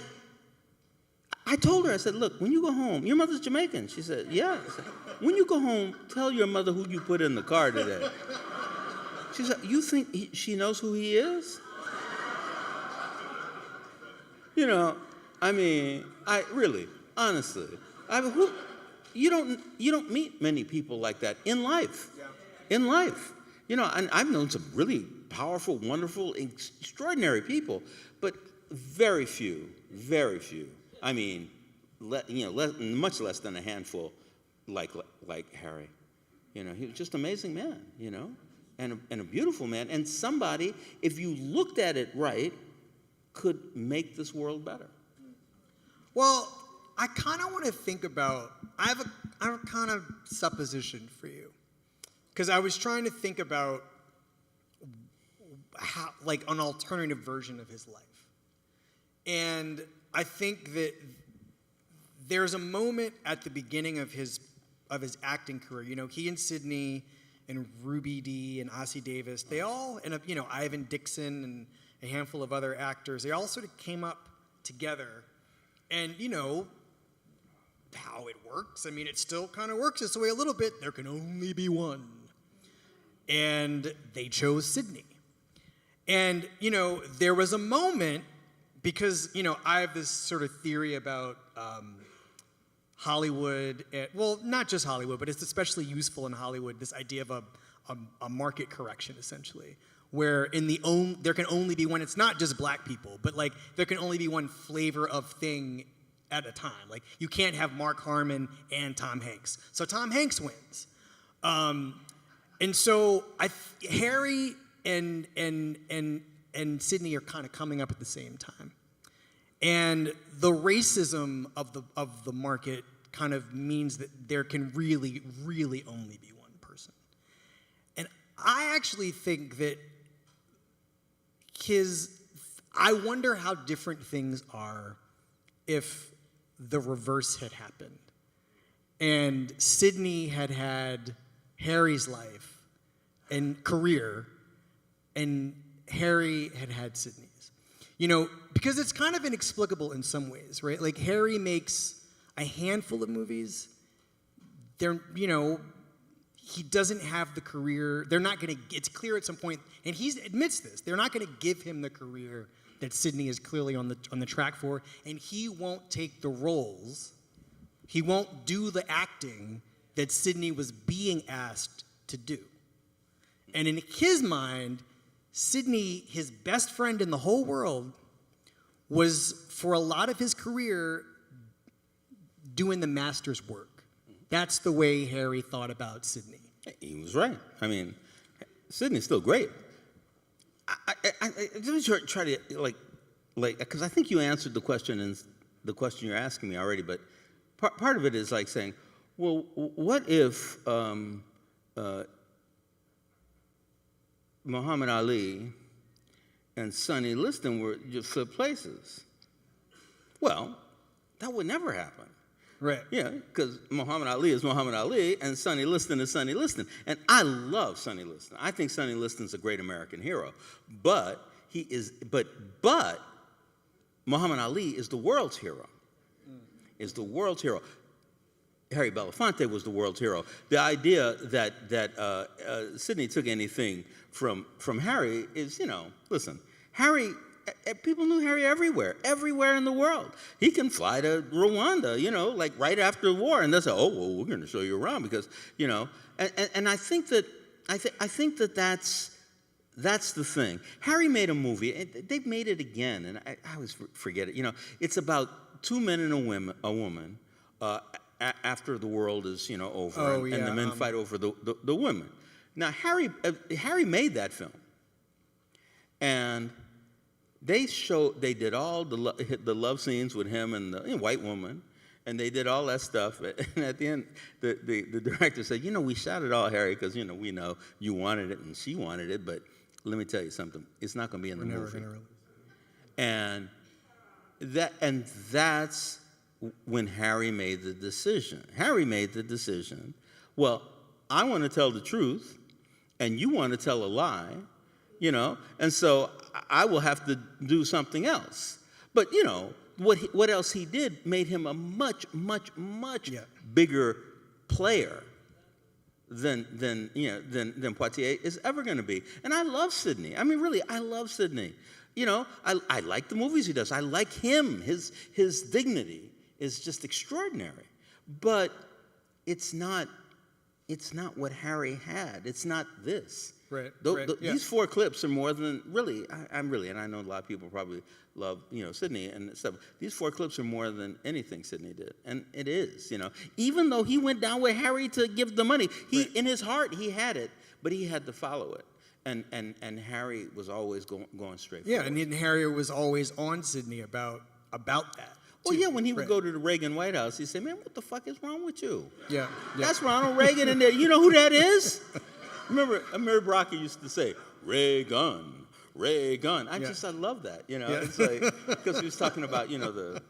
I told her, I said, look, when you go home, your mother's Jamaican. She said, yeah. I said, when you go home, tell your mother who you put in the car today. She said, you think she knows who he is? You know, I mean, honestly, you don't meet many people like that in life. Yeah. In life. You know, and I've known some really powerful, wonderful, extraordinary people, but very few. I mean, much less than a handful like Harry. You know, he was just an amazing man, you know, and a beautiful man, and somebody, if you looked at it right, could make this world better. Well, I kind of want to think about, I have a kind of supposition for you. Because I was trying to think about how, like, an alternative version of his life. And I think that there's a moment at the beginning of his acting career. You know, he and Sidney and Ruby Dee and Ossie Davis, they all, and you know, Ivan Dixon and a handful of other actors, they all sort of came up together. And, you know, how it works, I mean, it still kind of works this way a little bit. There can only be one. And they chose Sidney. And, you know, there was a moment, because, you know, I have this sort of theory about Hollywood, well, not just Hollywood, but it's especially useful in Hollywood, this idea of a market correction, essentially, where there can only be one, it's not just black people, but like there can only be one flavor of thing at a time. Like you can't have Mark Harmon and Tom Hanks. So Tom Hanks wins. And so Harry and Sidney are kind of coming up at the same time. And the racism of the market kind of means that there can really, really only be one person. And I actually think that I wonder how different things are if the reverse had happened. And Sidney had Harry's life and career, and Harry had Sidney's. You know, because it's kind of inexplicable in some ways, right? Like Harry makes a handful of movies. They're, you know, he doesn't have the career. They're not going to, it's clear at some point, and he admits this, they're not going to give him the career that Sidney is clearly on the track for, and he won't take the roles, he won't do the acting that Sidney was being asked to do. And in his mind, Sidney, his best friend in the whole world, was for a lot of his career doing the master's work. That's the way Harry thought about Sidney. He was right. I mean, Sidney's still great. Let me try to like, because I think you answered the question in the question you're asking me already. But part of it is like saying, well, what if Muhammad Ali and Sonny Liston were just flip places? Well, that would never happen. Right. Yeah, because Muhammad Ali is Muhammad Ali, and Sonny Liston is Sonny Liston. And I love Sonny Liston. I think Sonny Liston's a great American hero. But Muhammad Ali is the world's hero. Is the world's hero. Harry Belafonte was the world's hero. The idea that Sidney took anything from Harry is, you know, listen, Harry, people knew Harry everywhere in the world. He can fly to Rwanda, you know, like right after the war, and they'll say, oh, well, we're going to show you around because, you know, and I think that that's the thing. Harry made a movie. They've made it again, and I always forget it. You know, it's about two men and a woman after the world is, you know, over, and the men fight over the women. Now, Harry made that film, and they did all the love scenes with him and the white woman, and they did all that stuff. And at the end, the director said, you know, we shot it all, Harry, because, you know, we know you wanted it and she wanted it, but let me tell you something, it's not going to be in the movie. And that's when Harry made the decision. Harry made the decision, well, I want to tell the truth, and you want to tell a lie, you know, and so I will have to do something else. But, you know, what else he did made him a much Yeah. bigger player than Poitier is ever going to be. And I love Sidney. I mean, really, I love Sidney. You know, I like the movies he does. I like him. His dignity is just extraordinary. But it's not what Harry had. It's not this. Right, yeah. These 4 clips are more than really. I'm really, and I know a lot of people probably love Sidney and stuff. These 4 clips are more than anything Sidney did, and it is. Even though he went down with Harry to give the money, in his heart he had it, but he had to follow it, and Harry was always going straight. Yeah, forward. and Harry was always on Sidney about that. Well, too. yeah, when he would Right. go to the Reagan White House, he'd say, "Man, what the fuck is wrong with you?" Yeah. That's Ronald Reagan in there. You know who that is? Remember, Mary Brocky used to say, Reagan, Reagan. I love that, It's like, because he was talking about, the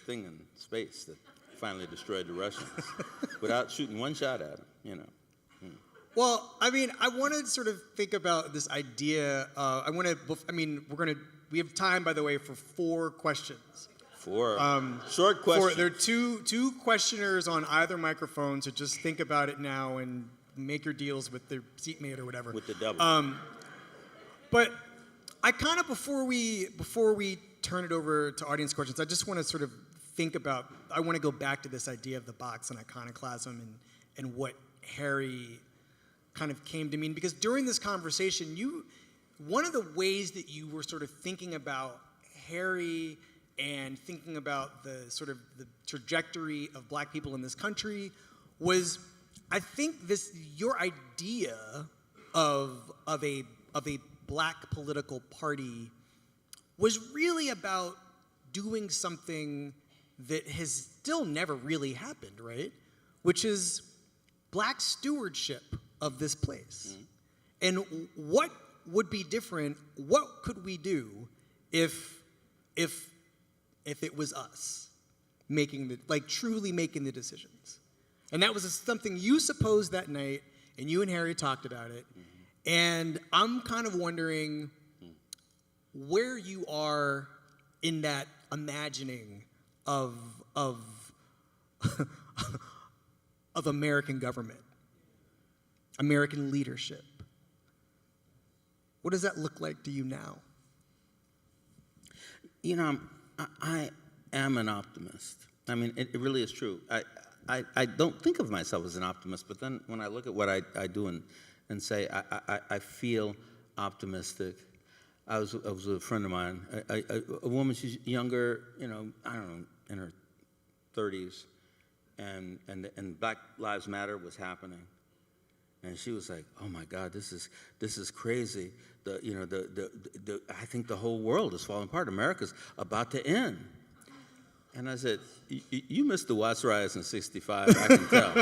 thing in space that finally destroyed the Russians without shooting one shot at him, Well, I mean, I want to sort of think about this idea. We have time, by the way, for 4 questions. 4 short questions. There are two questioners on either microphone, so just think about it now and make your deals with the seatmate or whatever. With the double. But I kind of, before we turn it over to audience questions, I just want to sort of I want to go back to this idea of the box and iconoclasm and what Harry kind of came to mean. Because during this conversation, one of the ways that you were sort of thinking about Harry and thinking about the sort of the trajectory of black people in this country was, I think, your idea of a black political party was really about doing something that has still never really happened, right? Which is black stewardship of this place. Mm-hmm. And what would be different? What could we do if it was us truly making the decisions? And that was something you supposed that night, and you and Harry talked about it. Mm-hmm. And I'm kind of wondering where you are in that imagining of American government, American leadership. What does that look like to you now? I am an optimist. I mean, it really is true. I don't think of myself as an optimist, but then when I look at what I do and say, I feel optimistic. I was with a friend of mine, a woman, she's younger, I don't know, in her 30s, and Black Lives Matter was happening. And she was like, "Oh my God, this is crazy. I think the whole world is falling apart. America's about to end." And I said, "You missed the Watts riots in '65, I can tell."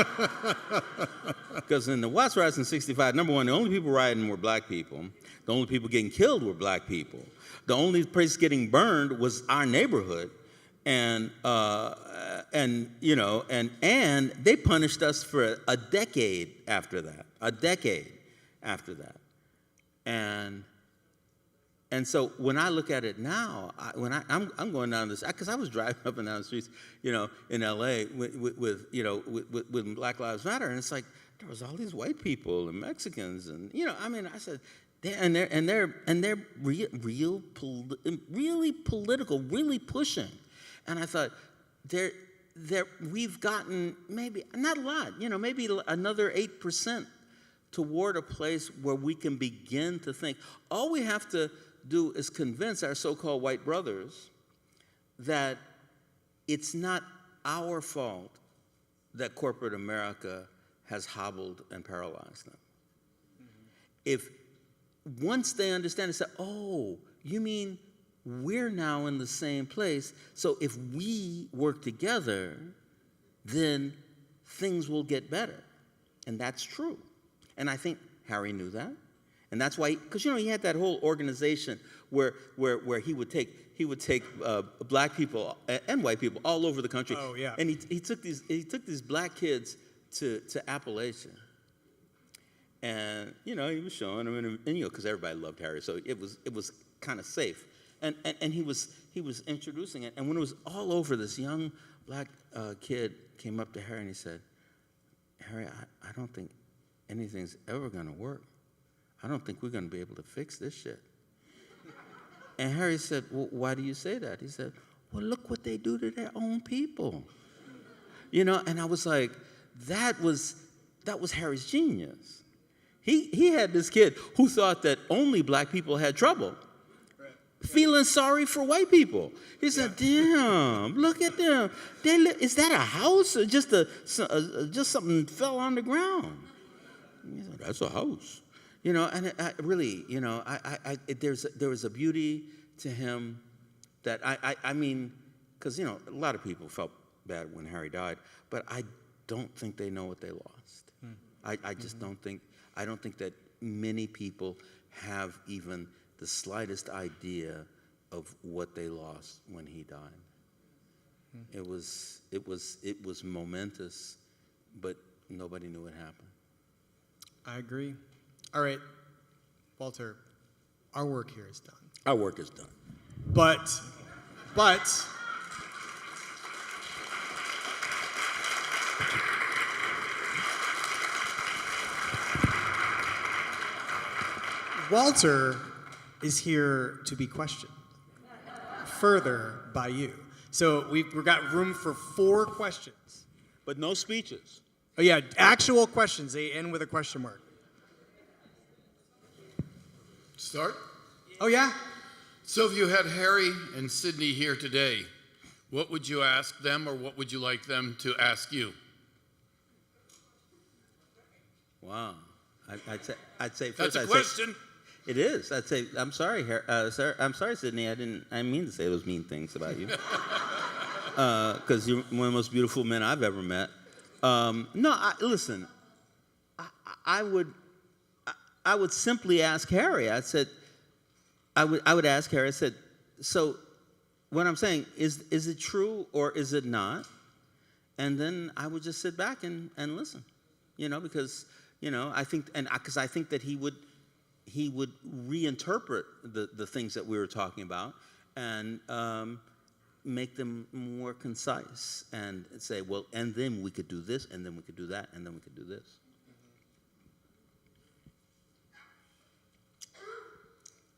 Because in the Watts riots in '65, number one, the only people rioting were black people. The only people getting killed were black people. The only place getting burned was our neighborhood. And they punished us for a decade after that. And so when I look at it now, I'm going down this, because I was driving up and down the streets, in L.A. with Black Lives Matter, and it's like there was all these white people and Mexicans, and I said, they're really political, really pushing. And I thought, we've gotten maybe, not a lot, maybe another 8% toward a place where we can begin to think. All we have to do is convince our so-called white brothers that it's not our fault that corporate America has hobbled and paralyzed them. Mm-hmm. If once they understand and say, "Oh, you mean we're now in the same place, so if we work together, then things will get better." And that's true. And I think Harry knew that. And that's why, because he had that whole organization where he would take black people and white people all over the country. Oh, yeah. And he took these black kids to Appalachia. And he was showing them, and because everybody loved Harry, so it was kind of safe. And he was introducing it. And when it was all over, this young black kid came up to Harry and he said, "Harry, I don't think anything's ever going to work. I don't think we're going to be able to fix this shit." And Harry said, "Well, why do you say that?" He said, "Well, look what they do to their own people." And I was like, that was Harry's genius. He had this kid who thought that only black people had trouble, feeling sorry for white people. He said, "Damn, look at them. Is that a house or just something fell on the ground?" He said, "That's a house." And I really, there was a beauty to him that I mean, because a lot of people felt bad when Harry died, but I don't think they know what they lost. I just don't think that many people have even the slightest idea of what they lost when he died. It was momentous, but nobody knew what happened. I agree. All right, Walter, our work here is done. Our work is done. But Walter is here to be questioned further by you. So we've got room for 4 questions. But no speeches. Oh yeah, actual questions. They end with a question mark. Start? Oh yeah? So if you had Harry and Sydney here today, what would you ask them, or what would you like them to ask you? Wow. I'd say That's first. a question. It is. I'd say, "I'm sorry, sir. I'm sorry, Sydney. I didn't mean to say those mean things about you, because you're one of the most beautiful men I've ever met." Listen. I would simply ask Harry. I would ask Harry. I said, "So, what I'm saying is it true or is it not?" And then I would just sit back and listen, because I think that he would reinterpret the things that we were talking about and make them more concise and say, well, and then we could do this, and then we could do that, and then we could do this.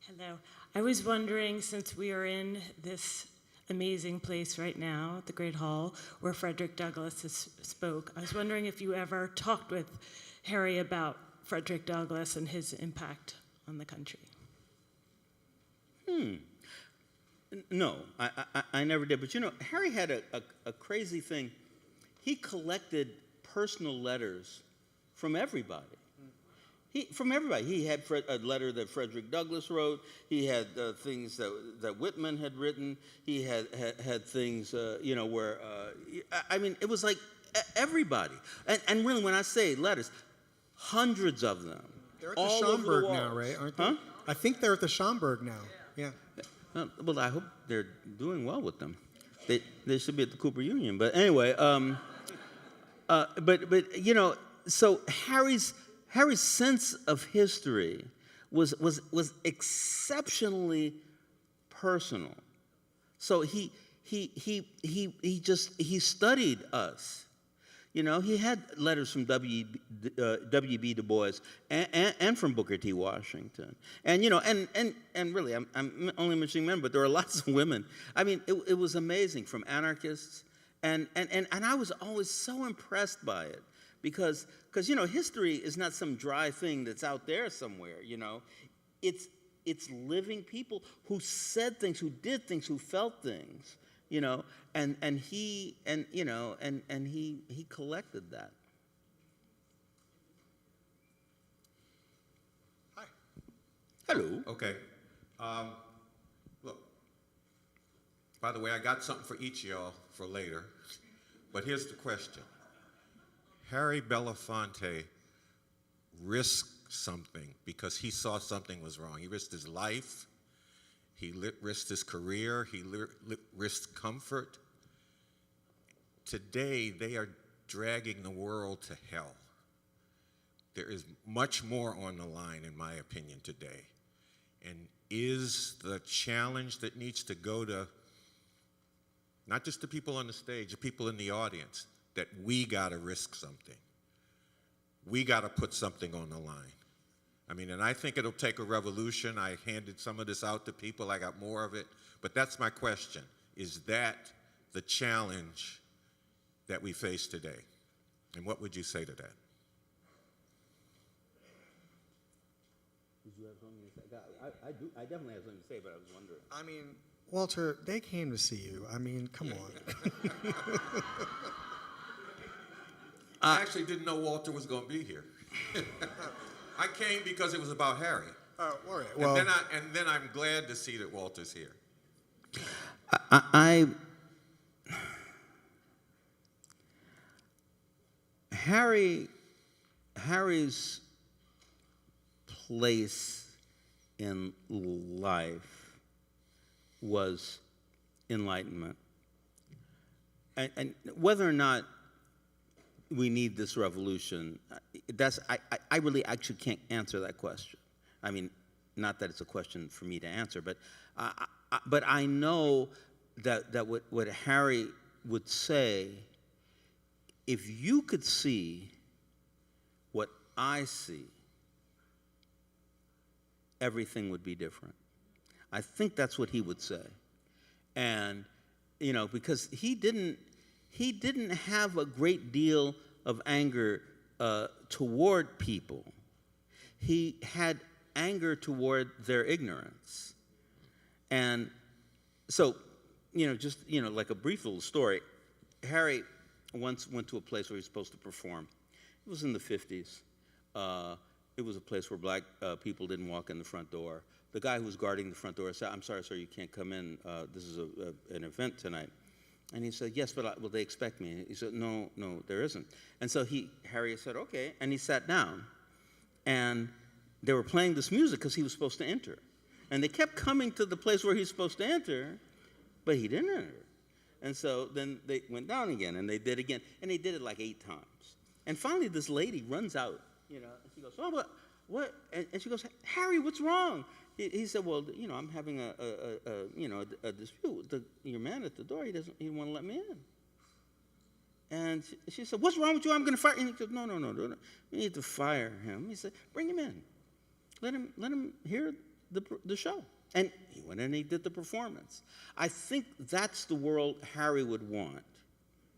Hello. I was wondering, since we are in this amazing place right now, at the Great Hall, where Frederick Douglass spoke, I was wondering if you ever talked with Harry about Frederick Douglass and his impact on the country. No, I never did. But Harry had a crazy thing. He collected personal letters from everybody. From everybody. He had a letter that Frederick Douglass wrote. He had things that Whitman had written. He had things, where, it was like everybody. And really, when I say letters, hundreds of them. They're at the Schomburg now, right? Aren't they? Huh? I think they're at the Schomburg now. Yeah. Well, I hope they're doing well with them. They should be at the Cooper Union. But anyway, so Harry's sense of history was exceptionally personal. So he studied us. He had letters from W.B. Du Bois and from Booker T. Washington, and really, I'm only mentioning men, but there are lots of women. I mean, it was amazing, from anarchists, and I was always so impressed by it because history is not some dry thing that's out there somewhere. It's living people who said things, who did things, who felt things. And he collected that. Hi. Hello. Okay. Look. By the way, I got something for each of y'all for later. But here's the question. Harry Belafonte risked something because he saw something was wrong. He risked his life. He risked his career. He risked comfort. Today, they are dragging the world to hell. There is much more on the line, in my opinion, today. And is the challenge that needs to go to not just the people on the stage, the people in the audience, that we got to risk something. We got to put something on the line. I mean, and I think it'll take a revolution. I handed some of this out to people. I got more of it. But that's my question. Is that the challenge that we face today? And what would you say to that? Did you have something to say? I definitely have something to say, but I was wondering. I mean, Walter, they came to see you. I mean, come on. I actually didn't know Walter was going to be here. I came because it was about Harry. All right. Well, And then I'm glad to see that Walter's here. Harry's place in life was enlightenment. And whether or not we need this revolution, I really actually can't answer that question. I mean, not that it's a question for me to answer, but I know that what Harry would say, if you could see what I see, everything would be different. I think that's what he would say. And, you know, because he didn't have a great deal of anger toward people. He had anger toward their ignorance. And so, just, like a brief little story, Harry once went to a place where he was supposed to perform. It was in the 50s. It was a place where black people didn't walk in the front door. The guy who was guarding the front door said, "I'm sorry, sir, you can't come in. This is an event tonight." And he said, "Yes, but will they expect me?" He said, No, there isn't. And so Harry said, "Okay." And he sat down. And they were playing this music because he was supposed to enter. And they kept coming to the place where he was supposed to enter, but he didn't enter. And so then they went down again, and they did again. And they did it like 8 times. And finally, this lady runs out, and she goes, "Oh, what?" And she goes, "Harry, what's wrong?" He said, "Well, I'm having a dispute with your man at the door. He didn't want to let me in." And she said, "What's wrong with you? I'm going to fire." And he said, No. We need to fire him. He said, "Bring him in. Let him hear the show." And he went in and he did the performance. I think that's the world Harry would want.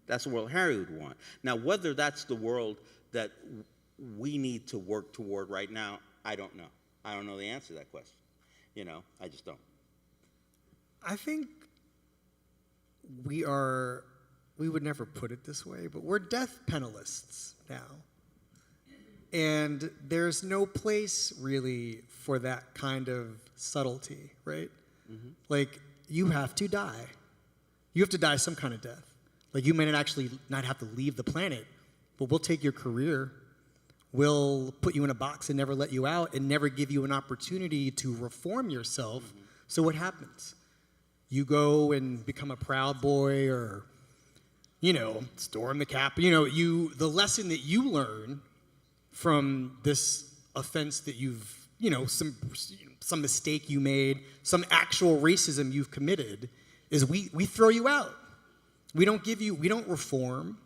That's the world Harry would want. Now, whether that's the world that we need to work toward right now, I don't know. I don't know the answer to that question. I just don't. I think we would never put it this way, but we're death penalists now. And there's no place really for that kind of subtlety, right? Mm-hmm. Like, you have to die. You have to die some kind of death. Like, you may not have to leave the planet, but we'll take your career. We'll put you in a box and never let you out and never give you an opportunity to reform yourself. Mm-hmm. So what happens? You go and become a Proud Boy or, storm the Capitol. The lesson that you learn from this offense that you've, some mistake you made, some actual racism you've committed, is we throw you out. We don't reform.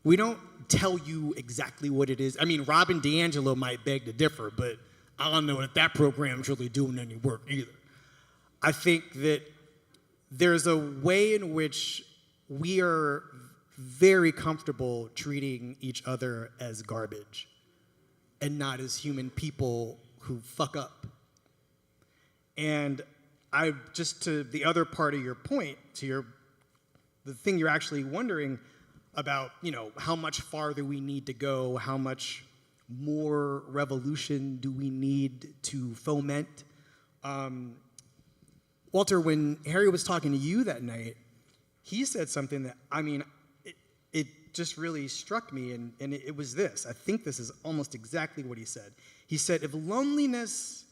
We don't tell you exactly what it is. I mean, Robin DiAngelo might beg to differ, but I don't know if that program's really doing any work either. I think that there's a way in which we are very comfortable treating each other as garbage and not as human people who fuck up. And to the other part of your point, the thing you're actually wondering about, how much farther we need to go, how much more revolution do we need to foment. Walter, when Harry was talking to you that night, he said something that, it just really struck me, and it was this. I think this is almost exactly what he said. He said, "If loneliness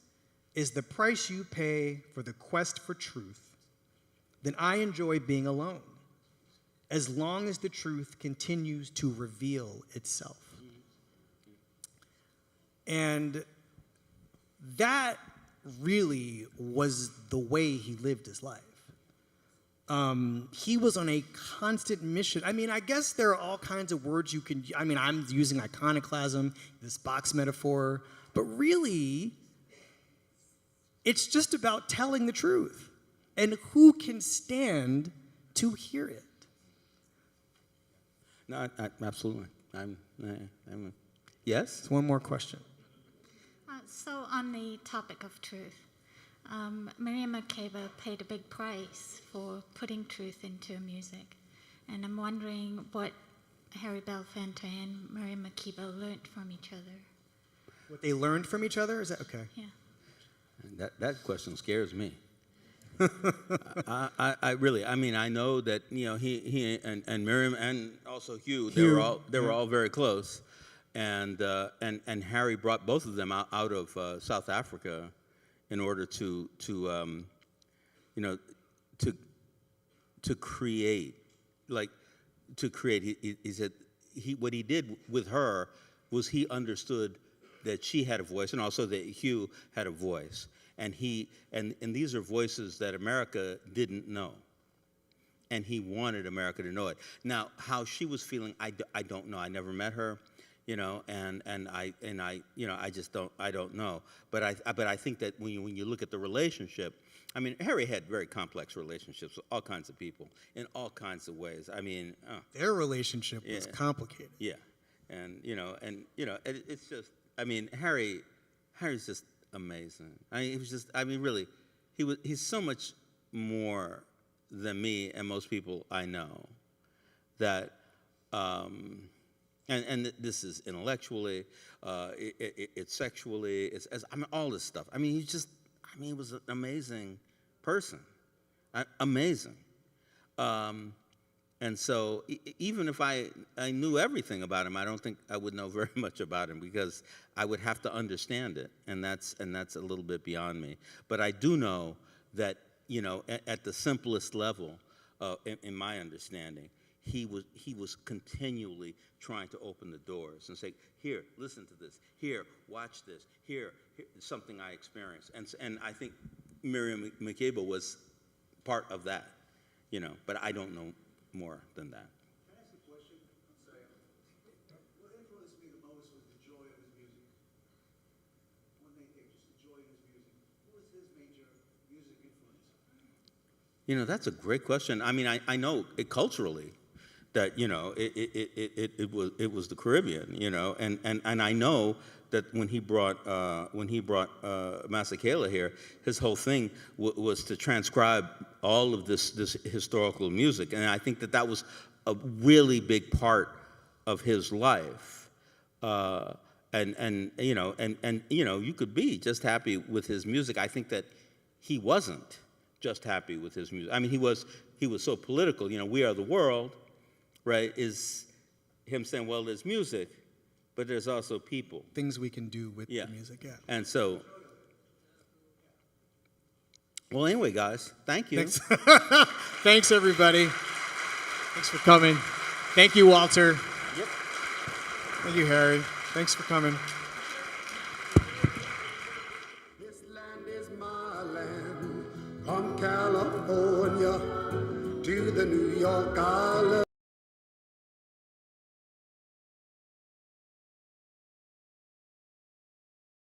is the price you pay for the quest for truth, then I enjoy being alone, as long as the truth continues to reveal itself." And that really was the way he lived his life. He was on a constant mission. I mean, I guess there are all kinds of words you can, I mean, I'm using iconoclasm, this box metaphor, but really, it's just about telling the truth. And who can stand to hear it? No, absolutely. Yes? One more question. So on the topic of truth, Miriam Makeba paid a big price for putting truth into music. And I'm wondering what Harry Belafonte and Miriam Makeba learned from each other. What they learned from each other? Is that okay? Yeah. That question scares me. I really, I mean, I know that, you know, he and Miriam and also Hugh, they were all very close. And Harry brought both of them out of South Africa in order to create. He said what he did with her was he understood that she had a voice and also that Hugh had a voice. And these are voices that America didn't know. And he wanted America to know it. Now, how she was feeling, I don't know. I never met her. You know, and I you know, I don't know. But I think that when you look at the relationship, I mean, Harry had very complex relationships with all kinds of people in all kinds of ways. I mean, their relationship was complicated. Yeah, and it's just, I mean, Harry's just amazing. I mean, really, he's so much more than me and most people I know. That. And this is intellectually, it's sexually, it's I mean, all this stuff. I mean, he was an amazing person, amazing. And so even if I knew everything about him, I don't think I would know very much about him because I would have to understand it, and that's a little bit beyond me. But I do know that, you know, at the simplest level, in my understanding, he was continually trying to open the doors and say, here, listen to this. Here, watch this. Here something I experienced. And I think Miriam Makeba was part of that, you know, but I don't know more than that. Can I ask a question? I'm sorry. What influenced me the most was the joy of his music. One main thing, just the joy of his music. What was his major music influence? You know, that's a great question. I mean, I know it culturally that, you know, it was the Caribbean, you know, and I know that when he brought Masekela here, his whole thing was to transcribe all of this historical music, and I think that was a really big part of his life. And you could be just happy with his music. I think that he wasn't just happy with his music. I mean, he was so political. You know, We Are the World, right? Is him saying, well, there's music, but there's also people. Things we can do with the music, yeah. And so, well, anyway, guys, thank you. Thanks, Thanks everybody. Thanks for coming. Thank you, Walter. Yep. Thank you, Harry. Thanks for coming. This land is my land, from California to the New York Island.